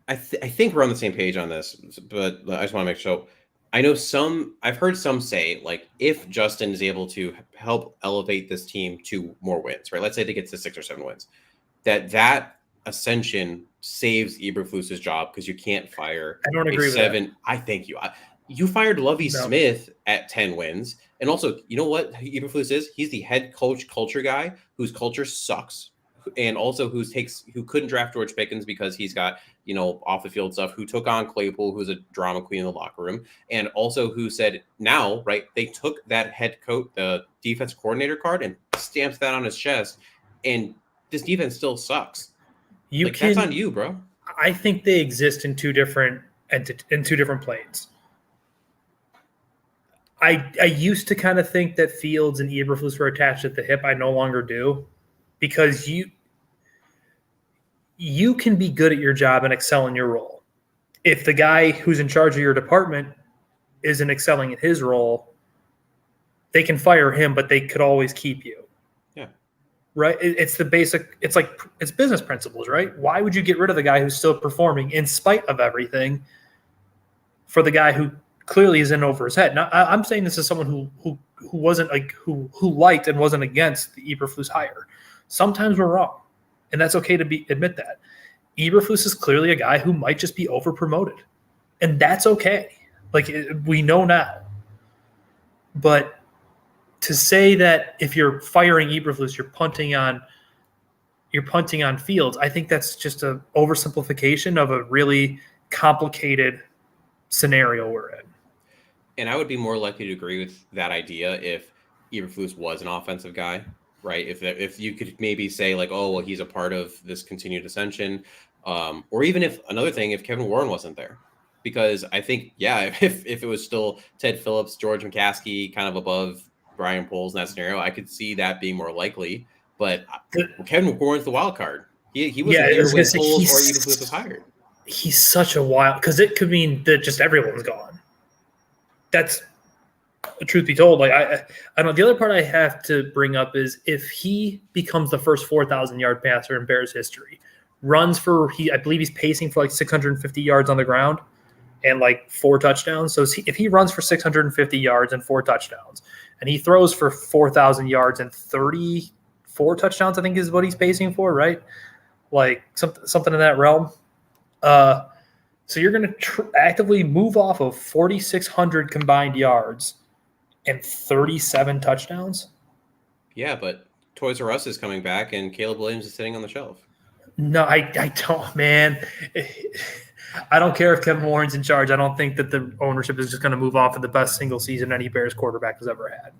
I think we're on the same page on this, but I just want to make sure. I know I've heard some say, like, if Justin is able to help elevate this team to more wins, right? Let's say they get to 6 or 7 wins, that ascension saves Eberflus's job because you can't fire. I don't agree with 7. that. I thank you. You fired Lovie Smith at 10 wins. And also, you know what Eberflus is? He's the head coach culture guy whose culture sucks. And also who couldn't draft George Pickens because he's got, off the field stuff, who took on Claypool, who's a drama queen in the locker room. And also who said now, right, they took that head coach, the defense coordinator card, and stamped that on his chest. And this defense still sucks. That's on you, bro. I think they exist in two different planes. I used to kind of think that Fields and Eberflus were attached at the hip. I no longer do, because you can be good at your job and excel in your role. If the guy who's in charge of your department isn't excelling in his role, they can fire him, but they could always keep you. Yeah. Right? It's the basic – it's business principles, right? Why would you get rid of the guy who's still performing in spite of everything for the guy who – clearly is in over his head? Now, I'm saying this is someone who wasn't like who liked and wasn't against the Eberflus hire. Sometimes we're wrong, and that's okay to admit that. Eberflus is clearly a guy who might just be over promoted, and that's okay. Like, we know now. But to say that if you're firing Eberflus, you're punting on Fields, I think that's just a oversimplification of a really complicated scenario we're in. And I would be more likely to agree with that idea if Eberflus was an offensive guy, right? If you could maybe say like, oh, well, he's a part of this continued ascension, or even if Kevin Warren wasn't there, because I think, if it was still Ted Phillips, George McCaskey, kind of above Brian Poles in that scenario, I could see that being more likely. But Kevin Warren's the wild card. He was here when Poles or Eberflus was hired. He's such a wild, because it could mean that just everyone's gone. That's the truth be told. Like, I know the other part I have to bring up is if he becomes the first 4,000-yard passer in Bears history, runs for I believe he's pacing for like 650 yards on the ground and like 4 touchdowns. So if he runs for 650 yards and 4 touchdowns, and he throws for 4,000 yards and 34 touchdowns, I think is what he's pacing for, right? Like something in that realm. So you're going to actively move off of 4,600 combined yards and 37 touchdowns? Yeah, but Toys R Us is coming back and Caleb Williams is sitting on the shelf. No, I don't, man. I don't care if Kevin Warren's in charge. I don't think that the ownership is just going to move off of the best single season any Bears quarterback has ever had.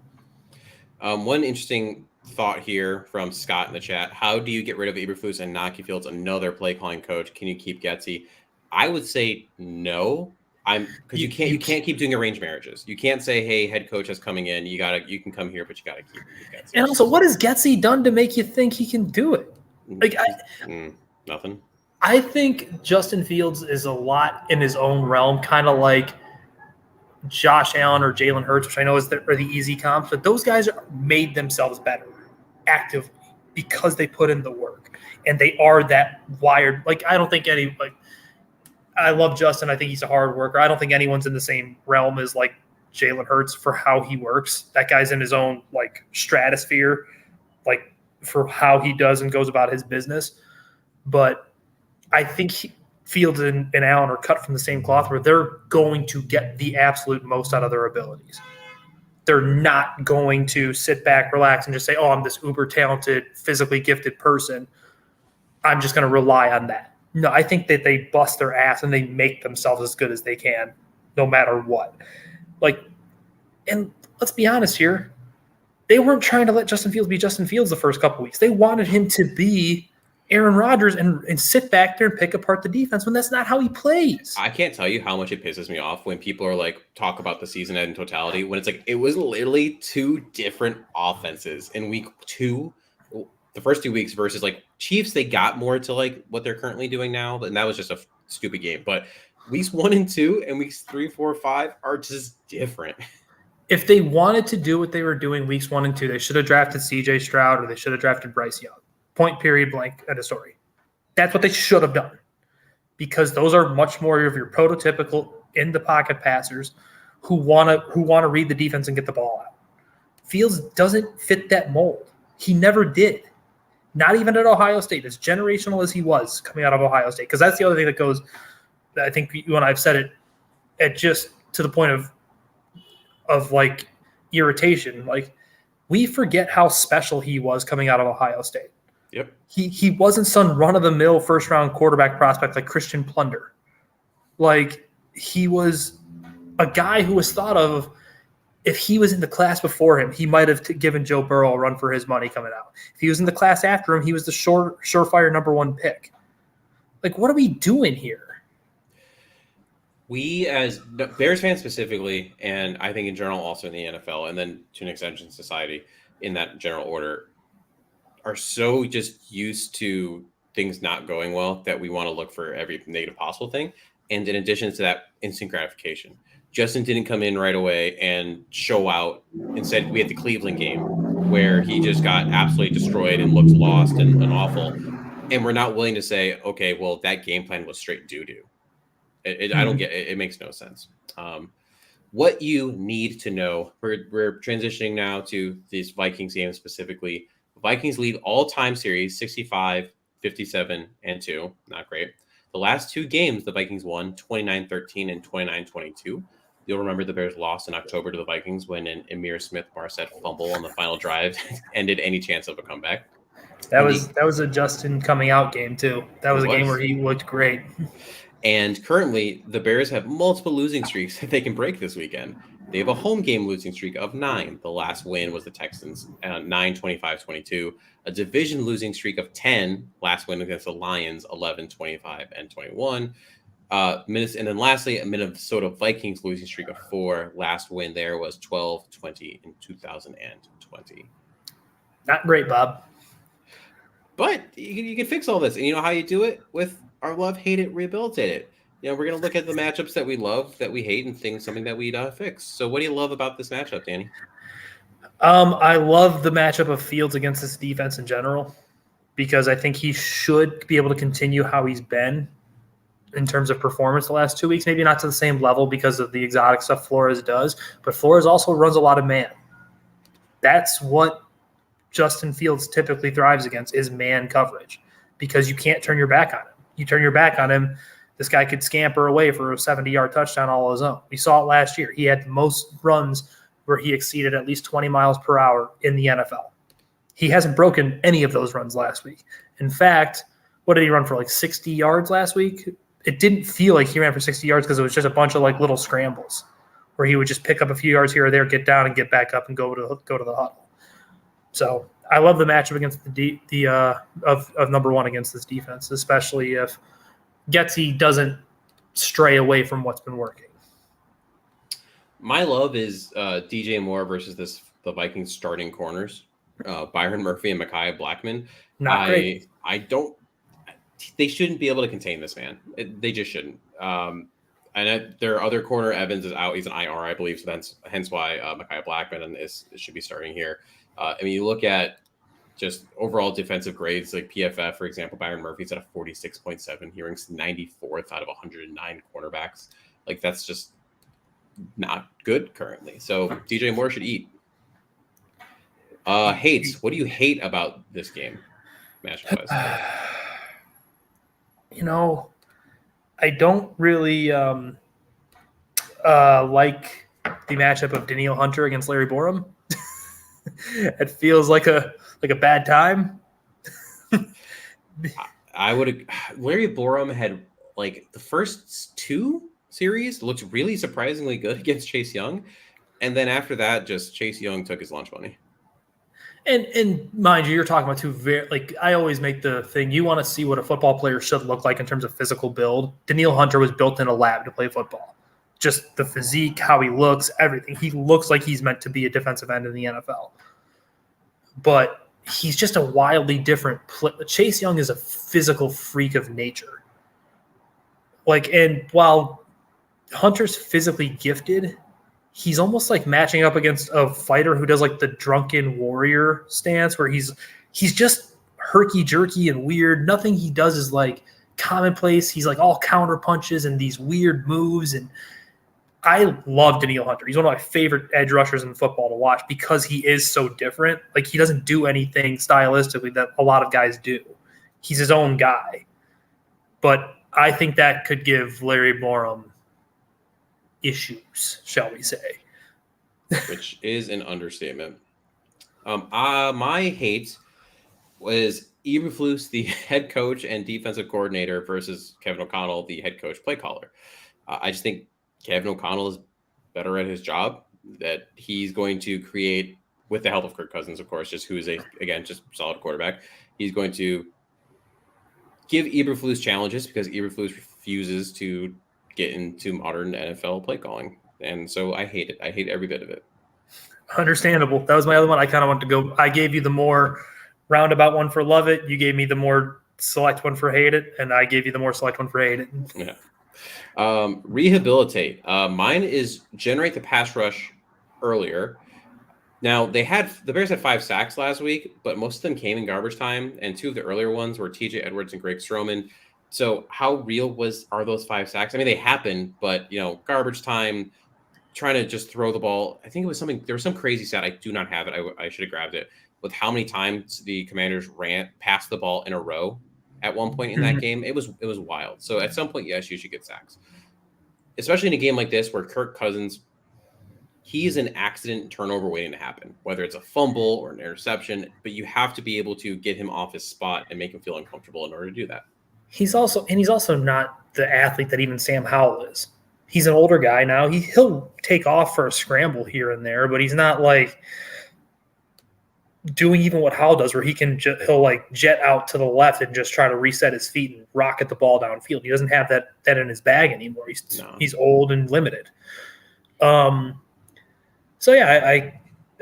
One interesting thought here from Scott in the chat. How do you get rid of Eberflus and Naki Fields, another play calling coach? Can you keep Getsy? I would say no. Because you can't keep doing arranged marriages. You can't say, hey, head coach is coming in. You can come here, but you gotta keep Getsy. And also, what has Getsy done to make you think he can do it? Like Nothing. I think Justin Fields is a lot in his own realm, kind of like Josh Allen or Jalen Hurts, which I know are the easy comps, but those guys made themselves better actively because they put in the work, and they are that wired. Like I don't think I love Justin. I think he's a hard worker. I don't think anyone's in the same realm as like Jalen Hurts for how he works. That guy's in his own like stratosphere, like for how he does and goes about his business. But I think Fields and Allen are cut from the same cloth where they're going to get the absolute most out of their abilities. They're not going to sit back, relax, and just say, oh, I'm this uber talented, physically gifted person. I'm just going to rely on that. No, I think that they bust their ass and they make themselves as good as they can, no matter what. Like, and let's be honest here. They weren't trying to let Justin Fields be Justin Fields the first couple weeks. They wanted him to be Aaron Rodgers and sit back there and pick apart the defense when that's not how he plays. I can't tell you how much it pisses me off when people are like talk about the season in totality when it's like it was literally two different offenses in week 2, the first 2 weeks versus like Chiefs. They got more to like what they're currently doing now, and that was just a stupid game. But weeks 1 and 2 and weeks 3, 4, 5 are just different. If they wanted to do what they were doing weeks 1 and 2, they should have drafted CJ Stroud or they should have drafted Bryce Young. Point, period, blank, end of story. That's what they should have done because those are much more of your prototypical in-the-pocket passers who want to read the defense and get the ball out. Fields doesn't fit that mold. He never did. Not even at Ohio State, as generational as he was coming out of Ohio State. Because that's the other thing that goes – I think you and I have said it at just to the point of like irritation. Like we forget how special he was coming out of Ohio State. Yep. He wasn't some run-of-the-mill first-round quarterback prospect like Christian Plunder. Like, he was a guy who was thought of, if he was in the class before him, he might have given Joe Burrow a run for his money coming out. If he was in the class after him, he was the surefire number 1 pick. Like, what are we doing here? We, as Bears fans specifically, and I think in general also in the NFL, and then to an extension society in that general order, are so just used to things not going well that we want to look for every negative possible thing. And in addition to that, instant gratification. Justin didn't come in right away and show out. Instead, we had the Cleveland game where he just got absolutely destroyed and looked lost and awful. And we're not willing to say, okay, well, that game plan was straight doo-doo. I don't get it. It makes no sense. What you need to know, we're transitioning now to these Vikings games specifically. Vikings lead all-time series 65, 57, and 2. Not great. The last 2 games, the Vikings won 29-13 and 29-22. You'll remember the Bears lost in October to the Vikings when an Emir Smith-Marset fumble on the final drive ended any chance of a comeback. That was a Justin coming out game too. That was a game where he looked great. And currently, the Bears have multiple losing streaks that they can break this weekend. They have a home game losing streak of 9. The last win was the Texans, 9-25-22. A division losing streak of 10. Last win against the Lions, 11-25 and 21. And then lastly, a Minnesota Vikings losing streak of 4. Last win there was 12-20 in 2020. Not great, Bob. But you can fix all this. And you know how you do it? With our love, hate it, rehabilitate it. You know, we're going to look at the matchups that we love, that we hate, and things, something that we'd fix. So what do you love about this matchup, Danny? I love the matchup of Fields against this defense in general because I think he should be able to continue how he's been in terms of performance the last 2 weeks. Maybe not to the same level because of the exotic stuff Flores does, but Flores also runs a lot of man. That's what Justin Fields typically thrives against is man coverage because you can't turn your back on him. You turn your back on him, this guy could scamper away for a 70-yard touchdown all on his own. We saw it last year. He had the most runs where he exceeded at least 20 miles per hour in the NFL. He hasn't broken any of those runs last week. In fact, what did he run for, like 60 yards last week? it didn't feel like he ran for 60 yards because it was just a bunch of like little scrambles where he would just pick up a few yards here or there, get down and get back up and go to the huddle. So I love the matchup against of number one against this defense, especially if Getsy doesn't stray away from what's been working. My love is DJ Moore versus the Vikings starting corners, Byron Murphy and Micaiah Blackman. Not great. They shouldn't be able to contain this man. They just shouldn't. And their other corner, Evans, is out. He's an IR, I believe. So hence why Micaiah Blackman should be starting here. I mean, you look at just overall defensive grades, like PFF, for example, Byron Murphy's at a 46.7. He ranks 94th out of 109 cornerbacks. Like, that's just not good currently. So DJ Moore should eat. Hates. What do you hate about this game, matchup-wise? I don't really like the matchup of Daniil Hunter against Larry Borum. It feels like a bad time. Larry Borum had like the first two series looked really surprisingly good against Chase Young, and then after that, just Chase Young took his lunch money. And mind you, you're talking about two very, like, I always make the thing, you want to see what a football player should look like in terms of physical build. Daniil Hunter was built in a lab to play football. Just the physique, how he looks, everything. He looks like he's meant to be a defensive end in the NFL. But he's just a wildly different Chase Young is a physical freak of nature. And while Hunter's physically gifted, he's almost like matching up against a fighter who does like the drunken warrior stance where he's just herky-jerky and weird. Nothing he does is like commonplace. He's like all counter punches and these weird moves. And I love Daniil Hunter. He's one of my favorite edge rushers in football to watch because he is so different. Like, he doesn't do anything stylistically that a lot of guys do. He's his own guy. But I think that could give Larry Borum issues, shall we say. Which is an understatement. My hate was Eberflus, the head coach and defensive coordinator, versus Kevin O'Connell, the head coach play caller. I just think Kevin O'Connell is better at his job, that he's going to create, with the help of Kirk Cousins, of course, just who is just solid quarterback. He's going to give Eberflus challenges because Eberflus refuses to get into modern NFL play calling. And so I hate it. I hate every bit of it. Understandable. That was my other one. I kind of want to go. I gave you the more roundabout one for love it. You gave me the more select one for hate it. And I gave you the more select one for hate it. Yeah. Rehabilitate. Mine is generate the pass rush earlier. Now, the Bears had 5 sacks last week, but most of them came in garbage time. And 2 of the earlier ones were TJ Edwards and Greg Stroman. So how real are those 5 sacks? I mean, they happened, but garbage time, trying to just throw the ball. I think it was there was some crazy stat. I do not have it. I should have grabbed it with how many times the Commanders passed the ball in a row at one point in that game. It was wild. So at some point, yes, you should get sacks, especially in a game like this where Kirk Cousins, he's an accident turnover waiting to happen, whether it's a fumble or an interception, but you have to be able to get him off his spot and make him feel uncomfortable in order to do that. He's also not the athlete that even Sam Howell is. He's an older guy now. He'll take off for a scramble here and there, but he's not like doing even what Howell does, where he'll like jet out to the left and just try to reset his feet and rocket the ball downfield. He doesn't have that in his bag anymore. He's old and limited. So yeah,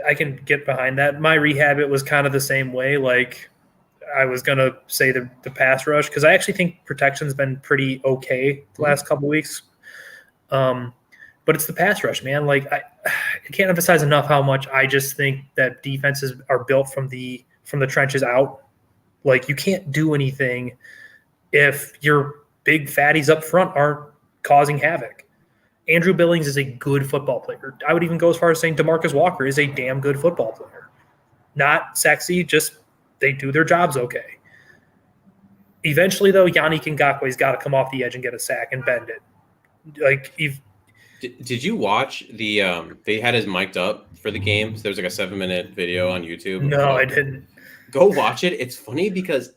I can get behind that. My rehab, it was kind of the same way. Like, I was going to say the pass rush, because I actually think protection's been pretty okay the last couple weeks. But it's the pass rush, man. Like, I can't emphasize enough how much I just think that defenses are built from the trenches out. Like, you can't do anything if your big fatties up front aren't causing havoc. Andrew Billings is a good football player. I would even go as far as saying DeMarcus Walker is a damn good football player. Not sexy, just they do their jobs okay. Eventually, though, Yannick Ngakwe's got to come off the edge and get a sack and bend it. Like, did you watch the they had his mic'd up for the game? So there's like a 7-minute video on YouTube. No, I didn't. Go watch it. It's funny because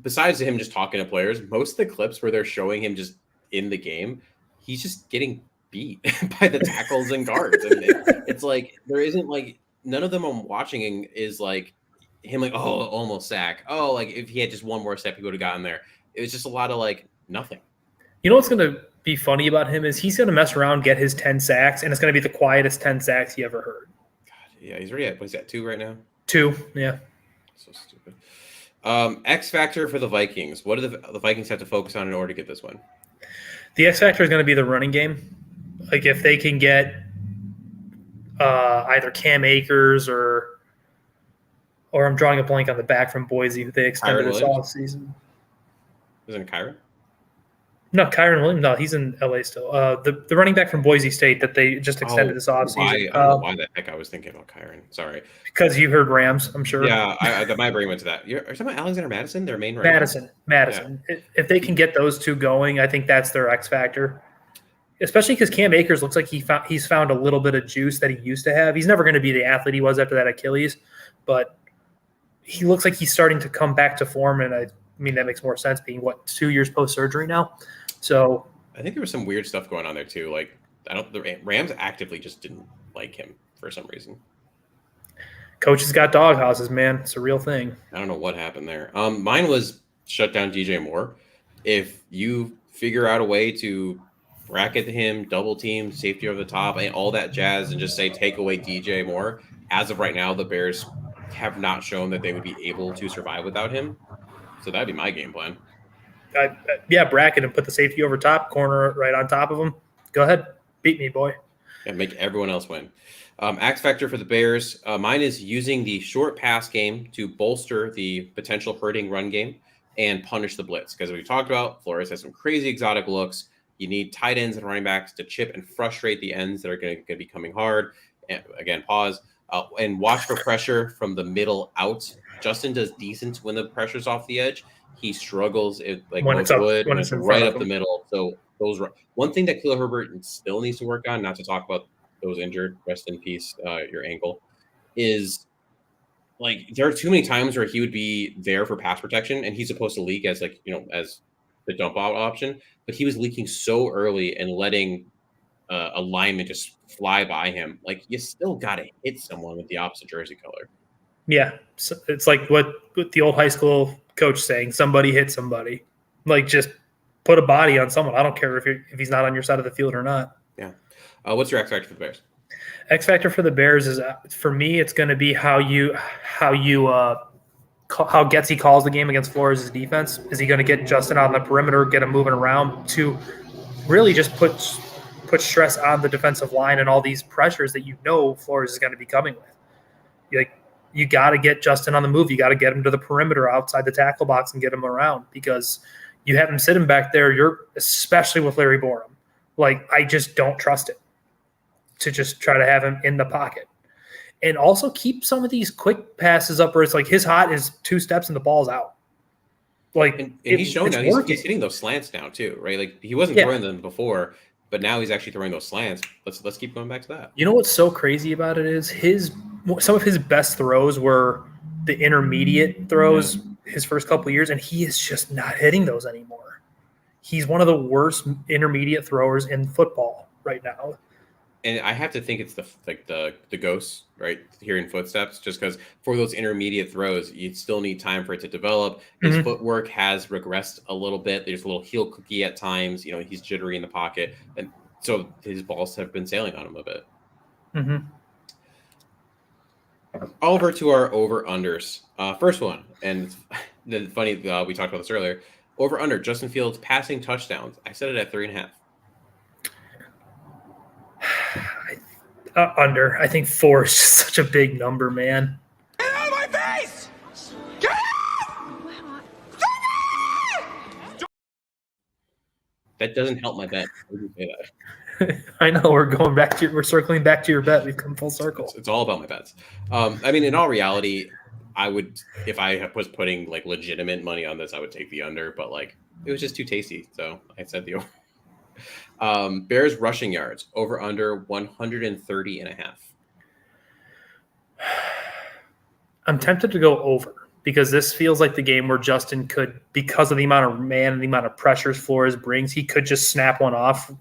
besides him just talking to players, most of the clips where they're showing him just in the game, he's just getting beat by the tackles and guards. And it's like there isn't like none of them I'm watching is like him like, oh, almost sack. Oh, like if he had just one more step, he would have gotten there. It was just a lot of like nothing. You know what's going to be funny about him is he's going to mess around, get his 10 sacks, and it's going to be the quietest 10 sacks he ever heard. God, yeah, he's already at, what is that, 2 right now? 2, yeah. So stupid. X factor for the Vikings. What do the Vikings have to focus on in order to get this win? The X factor is going to be the running game. Like if they can get either Cam Akers or I'm drawing a blank on the back from Boise who they extended this offseason. Isn't it Kyron? No, Kyron Williams. No, he's in LA still. The running back from Boise State that they just extended this offseason. I don't know why the heck I was thinking about Kyron. Sorry. Because you heard Rams, I'm sure. Yeah, my brain went to that. Are you talking about Alexander Madison, their main running Madison. Yeah. If they can get those two going, I think that's their X factor. Especially because Cam Akers looks like he's found a little bit of juice that he used to have. He's never going to be the athlete he was after that Achilles, but he looks like he's starting to come back to form, and I mean that makes more sense being 2 years post-surgery now. So I think there was some weird stuff going on there too. Like the Rams actively just didn't like him for some reason. Coaches got dog houses, man. It's a real thing. I don't know what happened there. Mine was shut down DJ Moore. If you figure out a way to bracket him, double team, safety over the top, and all that jazz, and just say take away DJ Moore, as of right now, the Bears have not shown that they would be able to survive without him. So that'd be my game plan. Bracket and put the safety over top, corner right on top of him. Go ahead. Beat me, boy. Yeah, make everyone else win. X factor for the Bears. Mine is using the short pass game to bolster the potential hurting run game and punish the blitz. Because we talked about, Flores has some crazy exotic looks. You need tight ends and running backs to chip and frustrate the ends that are going to be coming hard. And again, pause. And watch for pressure from the middle out. Justin does decent when the pressure's off the edge. He struggles when it's right up the middle. So one thing that Khalil Herbert still needs to work on, not to talk about those injured, rest in peace, your ankle, is like there are too many times where he would be there for pass protection and he's supposed to leak as as the dump out option, but he was leaking so early and letting a lineman just fly by him. Like you still got to hit someone with the opposite jersey color. Yeah, so it's like what the old high school coach saying: somebody hit somebody. Like just put a body on someone. I don't care if he's not on your side of the field or not. Yeah. What's your X factor for the Bears? X factor for the Bears is for me. It's going to be how Getsy calls the game against Flores' defense. Is he going to get Justin on the perimeter, get him moving around to really just put stress on the defensive line and all these pressures that Flores is going to be coming with? You got to get Justin on the move. You got to get him to the perimeter outside the tackle box and get him around because you have him sitting back there. Especially with Larry Borum. Like, I just don't trust it to just try to have him in the pocket. And also keep some of these quick passes up where it's like his hot is 2 steps and the ball's out. Like, and he's showing now he's hitting those slants now too, right? Like he wasn't throwing them before, but now he's actually throwing those slants. Let's keep going back to that. You know what's so crazy about it is some of his best throws were the intermediate throws his first couple of years, and he is just not hitting those anymore. He's one of the worst intermediate throwers in football right now. And I have to think it's the ghosts, right? Hearing footsteps, just because for those intermediate throws, you still need time for it to develop. His footwork has regressed a little bit. There's a little heel cookie at times. He's jittery in the pocket, and so his balls have been sailing on him a bit. Mm-hmm. Over to our over-unders. First one, and the funny, we talked about this earlier. Over-under, Justin Fields passing touchdowns. I said it at 3.5. Under. I think 4 is just such a big number, man. Get out of my face! Get out! That doesn't help my bet. I didn't say that. I know we're circling back to your bet. We've come full circle. It's all about my bets. I mean, in all reality, I would, if I was putting like legitimate money on this, I would take the under, but like it was just too tasty. So I said the over. Bears rushing yards over under 130.5. I'm tempted to go over because this feels like the game where Justin could, because of the amount of man and the amount of pressures Flores brings, he could just snap one off,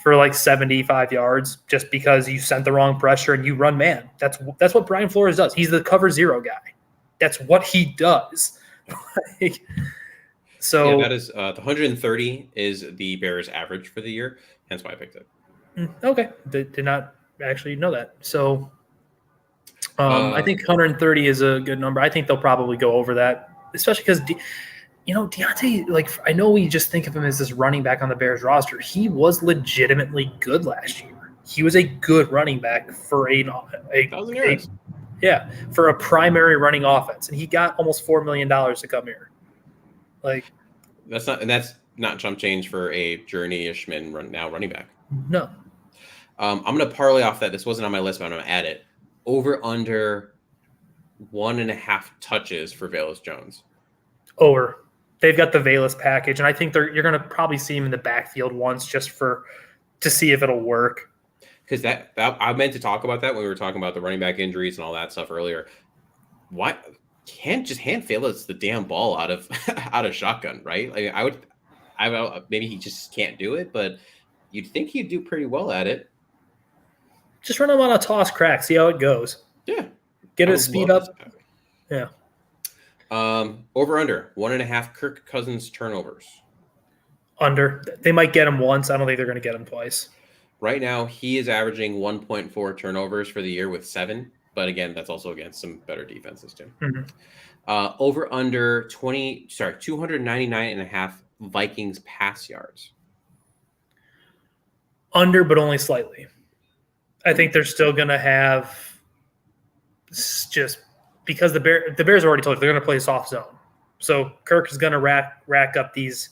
for like 75 yards just because you sent the wrong pressure and you run man. That's what Brian Flores does. He's the cover zero guy. That's what he does. So that is the 130 is the Bears average for the year. Hence why I picked it. Okay. Did not actually know that. So I think 130 is a good number. I think they'll probably go over that, especially because Deontay, like, I know we just think of him as this running back on the Bears roster. He was legitimately good last year. He was a good running back for for a primary running offense, and he got almost $4 million to come here. Like, that's not chump change for a Journey-ish running back. No. I'm going to parlay off that. This wasn't on my list, but I'm going to add it. Over under 1.5 touches for Velus Jones. Over. They've got the Velus package, and I think you're going to probably see him in the backfield once just to see if it'll work. Because that I meant to talk about that when we were talking about the running back injuries and all that stuff earlier. Why can't just hand Velus the damn ball out of shotgun, right? Like I maybe he just can't do it, but you'd think he'd do pretty well at it. Just run him on a toss crack, see how it goes. Yeah, get his speed up. Yeah. Over under 1.5 Kirk Cousins turnovers. Under. They might get him once. I don't think they're going to get him twice. Right now, he is averaging 1.4 turnovers for the year with 7. But again, that's also against some better defenses too. Mm-hmm. Over under 299.5 Vikings pass yards. Under, but only slightly. I think they're still going to have just because the Bears already told you they're going to play soft zone. So Kirk is going to rack up these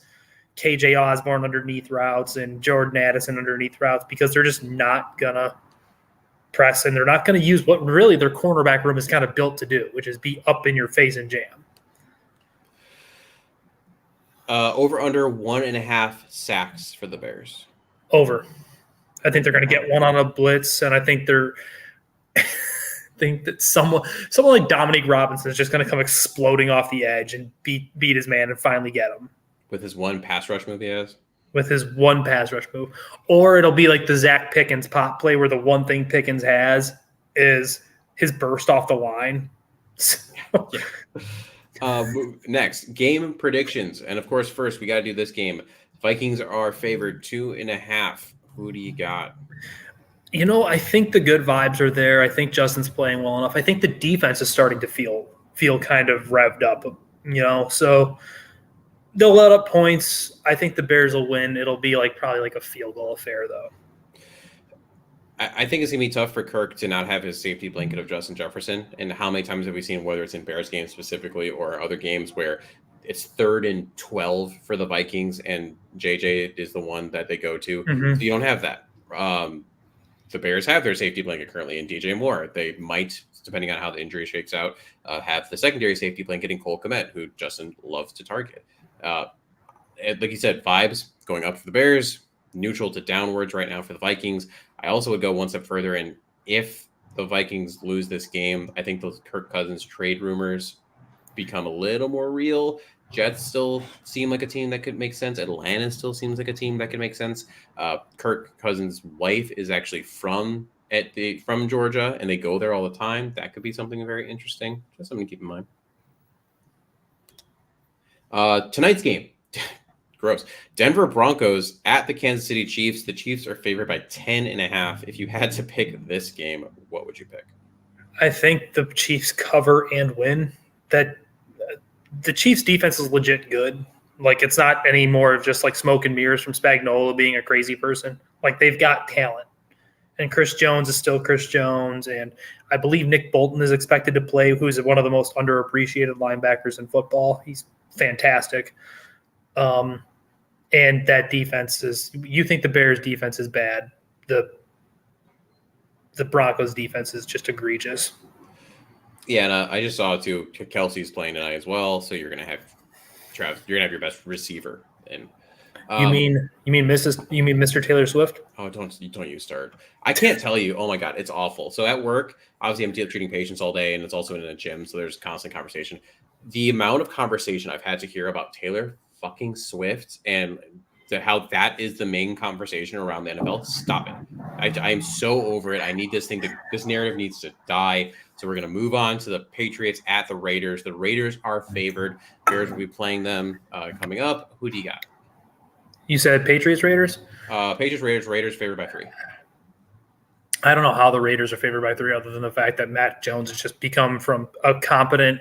KJ Osborne underneath routes and Jordan Addison underneath routes because they're just not going to press, and they're not going to use what really their cornerback room is kind of built to do, which is be up in your face and jam. Over under 1.5 sacks for the Bears. Over. I think they're going to get one on a blitz, and I think think that someone like Dominique Robinson is just going to come exploding off the edge and beat his man and finally get him. With his one pass rush move he has? With his one pass rush move. Or it'll be like the Zach Pickens pop play where the one thing Pickens has is his burst off the line. Next, game predictions. And, of course, first we got to do this game. Vikings are favored 2.5. Who do you got? I think the good vibes are there. I think Justin's playing well enough. I think the defense is starting to feel kind of revved up, so they'll let up points. I think the Bears will win. It'll be probably a field goal affair, though. I think it's going to be tough for Kirk to not have his safety blanket of Justin Jefferson. And how many times have we seen, whether it's in Bears games specifically or other games, where it's 3rd and 12 for the Vikings and JJ is the one that they go to. Mm-hmm. So you don't have that. The Bears have their safety blanket currently in DJ Moore. They might, depending on how the injury shakes out, have the secondary safety blanket in Cole Kmet, who Justin loves to target. Like you said, vibes going up for the Bears, neutral to downwards right now for the Vikings. I also would go one step further, and if the Vikings lose this game, I think those Kirk Cousins trade rumors become a little more real. Jets still seem like a team that could make sense. Atlanta still seems like a team that could make sense. Kirk Cousins' wife is actually from Georgia, and they go there all the time. That could be something very interesting. Just something to keep in mind. Tonight's game, gross. Denver Broncos at the Kansas City Chiefs. The Chiefs are favored by 10.5. If you had to pick this game, what would you pick? I think the Chiefs cover and win. That the Chiefs defense is legit good. It's not anymore of just smoke and mirrors from Spagnuolo being a crazy person. They've got talent. And Chris Jones is still Chris Jones. And I believe Nick Bolton is expected to play, who's one of the most underappreciated linebackers in football. He's fantastic. And that defense is – you think the Bears defense is bad. The Broncos defense is just egregious. Yeah, and I just saw too. Kelsey's playing tonight as well, so you're gonna have Travis. You're gonna have your best receiver, and You mean Mr. Taylor Swift? Oh, don't you start. I can't tell you. Oh my God, it's awful. So at work, obviously I'm treating patients all day and it's also in a gym. So there's constant conversation. The amount of conversation I've had to hear about Taylor fucking Swift and how that is the main conversation around the NFL. Stop it. I am so over it. I need this narrative needs to die. So we're going to move on to the Patriots at the Raiders. The Raiders are favored. Bears will be playing them coming up. Who do you got? You said Patriots Raiders? Raiders favored by 3. I don't know how the Raiders are favored by 3 other than the fact that Matt Jones has just become from a competent,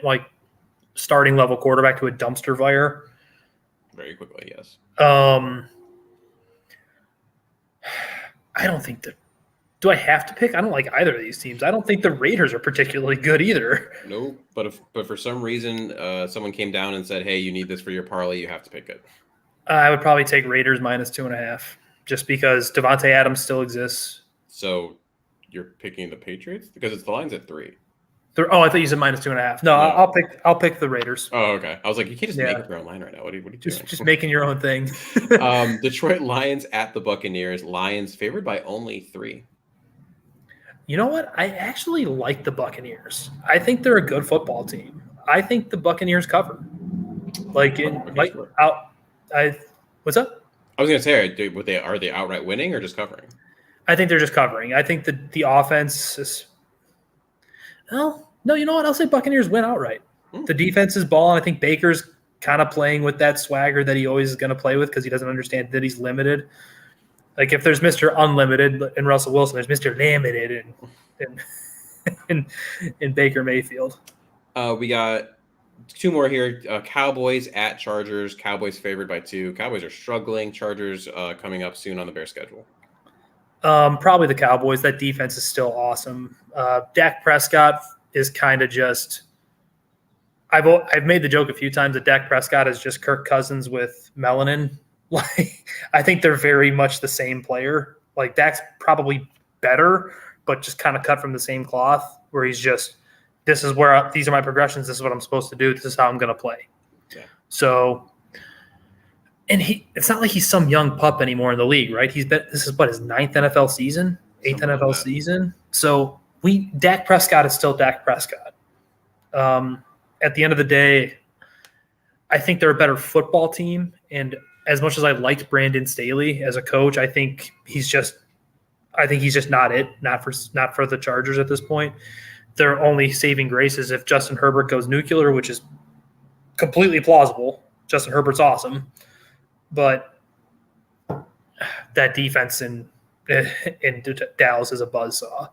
starting level quarterback to a dumpster fire. Very quickly, yes. I don't think that. Do I have to pick? I don't like either of these teams. I don't think the Raiders are particularly good either. No, but for some reason someone came down and said, "Hey, you need this for your parlay. You have to pick it." I would probably take Raiders -2.5, just because Devontae Adams still exists. So you're picking the Patriots because it's the line's at 3. Oh, I thought you said -2.5. No, I'll pick the Raiders. Oh, okay. I was like, you can't just make up your own line right now. What are you doing? Just making your own thing. Detroit Lions at the Buccaneers. Lions favored by only 3. You know what? I actually like the Buccaneers. I think they're a good football team. I think the Buccaneers cover. What's up? I was gonna say, are they outright winning or just covering? I think they're just covering. I think the offense is. Well, no, you know what? I'll say Buccaneers win outright. The defense is balling. I think Baker's kind of playing with that swagger that he always is going to play with because he doesn't understand that he's limited. Like if there's Mr. Unlimited in Russell Wilson, there's Mr. Limited in Baker Mayfield. We got 2 more here. Cowboys at Chargers. Cowboys favored by 2. Cowboys are struggling. Chargers coming up soon on the Bears schedule. Probably the Cowboys. That defense is still awesome. Dak Prescott is kind of just. I've made the joke a few times that Dak Prescott is just Kirk Cousins with melanin. I think they're very much the same player. Like Dak's probably better, but just kind of cut from the same cloth. Where he's just, these are my progressions. This is what I'm supposed to do. This is how I'm going to play. Yeah. So. And it's not like he's some young pup anymore in the league, right? This is his 9th NFL season, 8th NFL season. So Dak Prescott is still Dak Prescott. At the end of the day, I think they're a better football team. And as much as I liked Brandon Staley as a coach, I think he's just not it, not for the Chargers at this point. Their only saving grace is if Justin Herbert goes nuclear, which is completely plausible. Justin Herbert's awesome. But that defense in Dallas is a buzzsaw.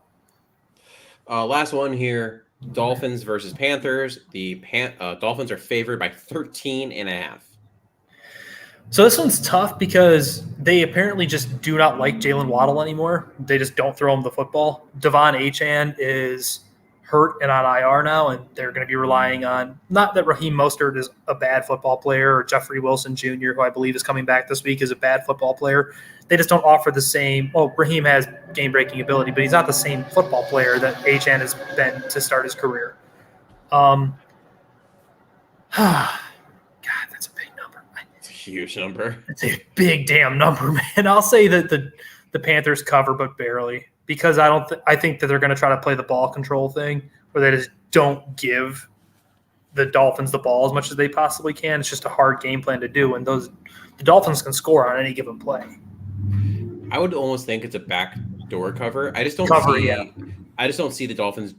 Last one here. Dolphins versus Panthers. The Dolphins are favored by 13.5. So this one's tough because they apparently just do not like Jalen Waddle anymore. They just don't throw him the football. Devon Achane is hurt and on IR now, and they're going to be relying on, not that Raheem Mostert is a bad football player or Jeffrey Wilson Jr., who I believe is coming back this week, is a bad football player. They just don't offer the same. Well, Raheem has game-breaking ability, but he's not the same football player that Achane has been to start his career. God, that's a big number. It's a huge number. It's a big damn number, man. I'll say that the Panthers cover, but barely. Because I think that they're going to try to play the ball control thing where they just don't give the Dolphins the ball as much as they possibly can. It's just a hard game plan to do, and the Dolphins can score on any given play. I would almost think it's a backdoor cover. I just don't see the Dolphins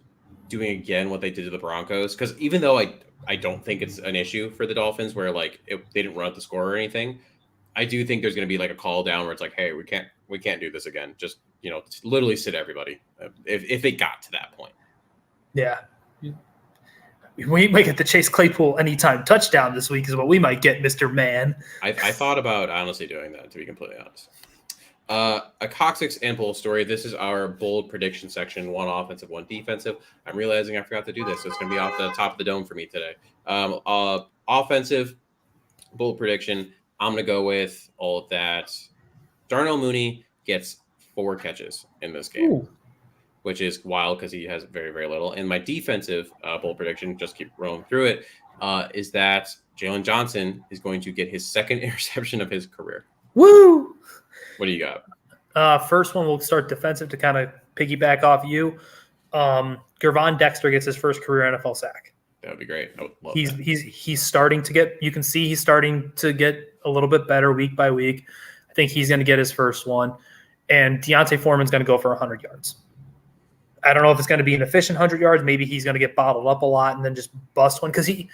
doing again what they did to the Broncos, because even though I don't think it's an issue for the Dolphins where they didn't run up the score or anything, I do think there's going to be a call down where it's like, hey, we can't do this again. Just literally sit everybody if it got to that point. Yeah. We might get the Chase Claypool anytime touchdown this week is what we might get, Mr. Man. I thought about honestly doing that, to be completely honest. A Coccyx and Bull story. This is our bold prediction section, 1 offensive, 1 defensive. I'm realizing I forgot to do this, so it's going to be off the top of the dome for me today. Offensive, bold prediction. I'm going to go with all of that. Darnell Mooney gets 4 catches in this game. Ooh. Which is wild because he has very, very little. And my defensive bold prediction, just keep rolling through it, is that Jalen Johnson is going to get his 2nd interception of his career. Woo! What do you got? First one, we'll start defensive to kind of piggyback off you. Gervon Dexter gets his first career NFL sack. That would be great. I would love He's that. he's starting to get. You can see he's starting to get a little bit better week by week. I think he's going to get his first one, and Deontay Foreman's going to go for 100 yards. I don't know if it's going to be an efficient 100 yards. Maybe he's going to get bottled up a lot and then just bust one because he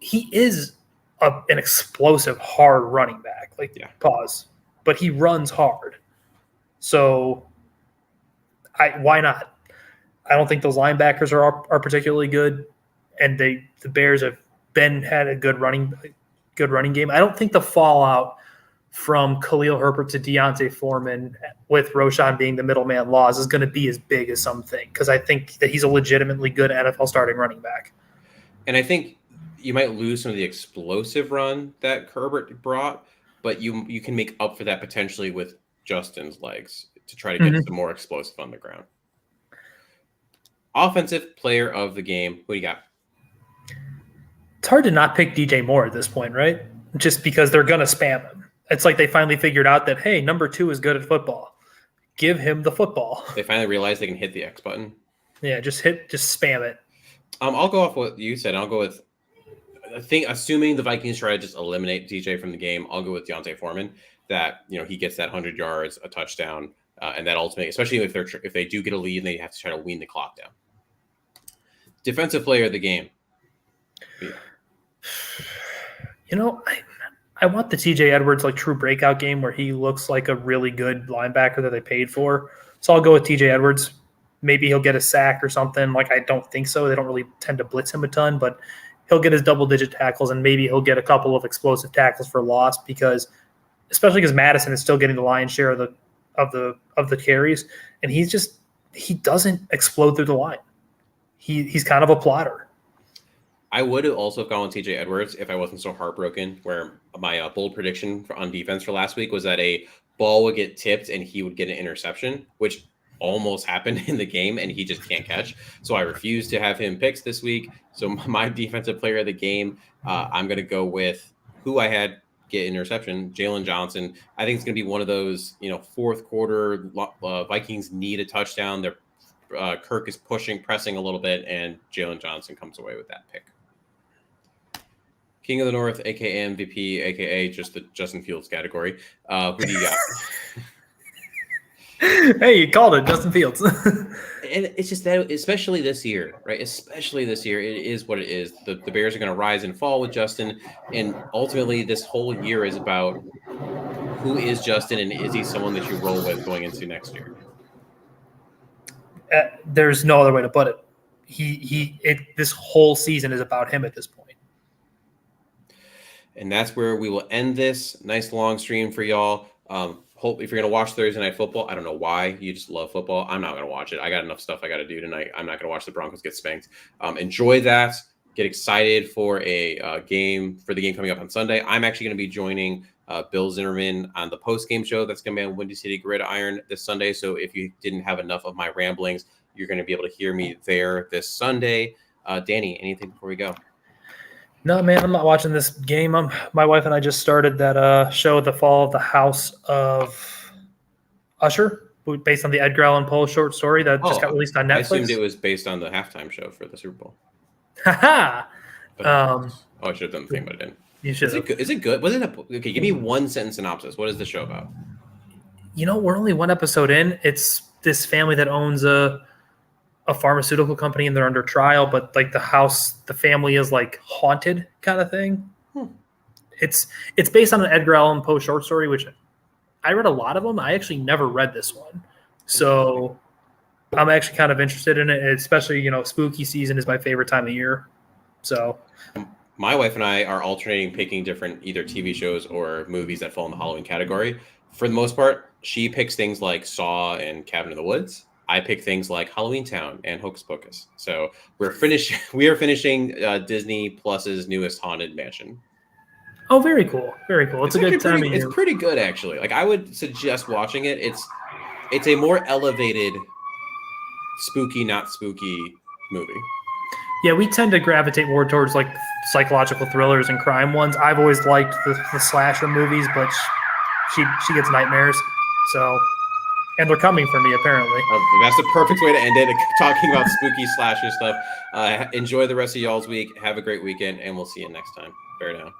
is an explosive, hard running back. Pause, but he runs hard. So, why not? I don't think those linebackers are particularly good, and the Bears have had a good running game. I don't think the fallout from Khalil Herbert to Deontay Foreman with Roshan being the middleman laws is going to be as big as some think, because I think that he's a legitimately good NFL starting running back. And I think you might lose some of the explosive run that Herbert brought, but you can make up for that potentially with Justin's legs to try to get some more explosive on the ground. Offensive player of the game. Who do you got? It's hard to not pick DJ Moore at this point, right? Just because they're going to spam him. It's like they finally figured out that, hey, number 2 is good at football. Give him the football. They finally realized they can hit the X button. Yeah, just spam it. I'll go off what you said. I'll go with, I think, assuming the Vikings try to just eliminate DJ from the game, I'll go with Deontay Foreman. That he gets that 100 yards, a touchdown, and that ultimately, especially if they do get a lead and they have to try to wean the clock down. Defensive player of the game. Yeah. I want the TJ Edwards true breakout game where he looks like a really good linebacker that they paid for. So I'll go with TJ Edwards. Maybe he'll get a sack or something. I don't think so. They don't really tend to blitz him a ton, but he'll get his double-digit tackles, and maybe he'll get a couple of explosive tackles for loss especially because Madison is still getting the lion's share of the carries, and he doesn't explode through the line. He's kind of a plotter. I would have also gone with TJ Edwards if I wasn't so heartbroken, where my bold prediction on defense for last week was that a ball would get tipped and he would get an interception, which almost happened in the game, and he just can't catch. So I refuse to have him picked this week. So my defensive player of the game, I'm going to go with who I had get interception, Jalen Johnson. I think it's going to be one of those, fourth quarter Vikings need a touchdown. Kirk is pressing a little bit, and Jalen Johnson comes away with that pick. King of the North, aka MVP, aka just the Justin Fields category. Who do you got? Hey, you called it, Justin Fields. And it's just that, especially this year, right? Especially this year, it is what it is. The Bears are going to rise and fall with Justin, and ultimately, this whole year is about who is Justin, and is he someone that you roll with going into next year? There's no other way to put it. This whole season is about him at this point. And that's where we will end this nice long stream for y'all. Hope if you're going to watch Thursday Night Football, I don't know why you just love football. I'm not going to watch it. I got enough stuff I got to do tonight. I'm not going to watch the Broncos get spanked. Enjoy that. Get excited for the game coming up on Sunday. I'm actually going to be joining Bill Zimmerman on the post-game show that's going to be on Windy City Gridiron this Sunday. So if you didn't have enough of my ramblings, you're going to be able to hear me there this Sunday. Danny, anything before we go? No, man, I'm not watching this game. My wife and I just started that show, The Fall of the House of Usher, based on the Edgar Allan Poe short story that just got released on Netflix. I assumed it was based on the halftime show for the Super Bowl. Ha I should have done the thing, but I didn't. You should. Is it good? Okay, give me one sentence synopsis. What is the show about? We're only one episode in. It's this family that owns a pharmaceutical company, and they're under trial, but the family is haunted kind of thing. It's based on an Edgar Allan Poe short story, which I read a lot of them. I actually never read this one. So I'm actually kind of interested in it, especially, spooky season is my favorite time of year. So my wife and I are alternating picking different either TV shows or movies that fall in the Halloween category. For the most part, she picks things like Saw and Cabin in the Woods. I pick things like Halloween Town and Hocus Pocus. So we are finishing Disney Plus's newest Haunted Mansion. Oh, very cool. Very cool. It's a good time. It's pretty good, actually. I would suggest watching it. It's a more elevated spooky, not spooky movie. Yeah, we tend to gravitate more towards psychological thrillers and crime ones. I've always liked the slasher movies, but she gets nightmares. So, and they're coming for me apparently. That's the perfect way to end it. Talking about spooky slasher stuff. Enjoy the rest of y'all's week. Have a great weekend, and we'll see you next time. Bear down.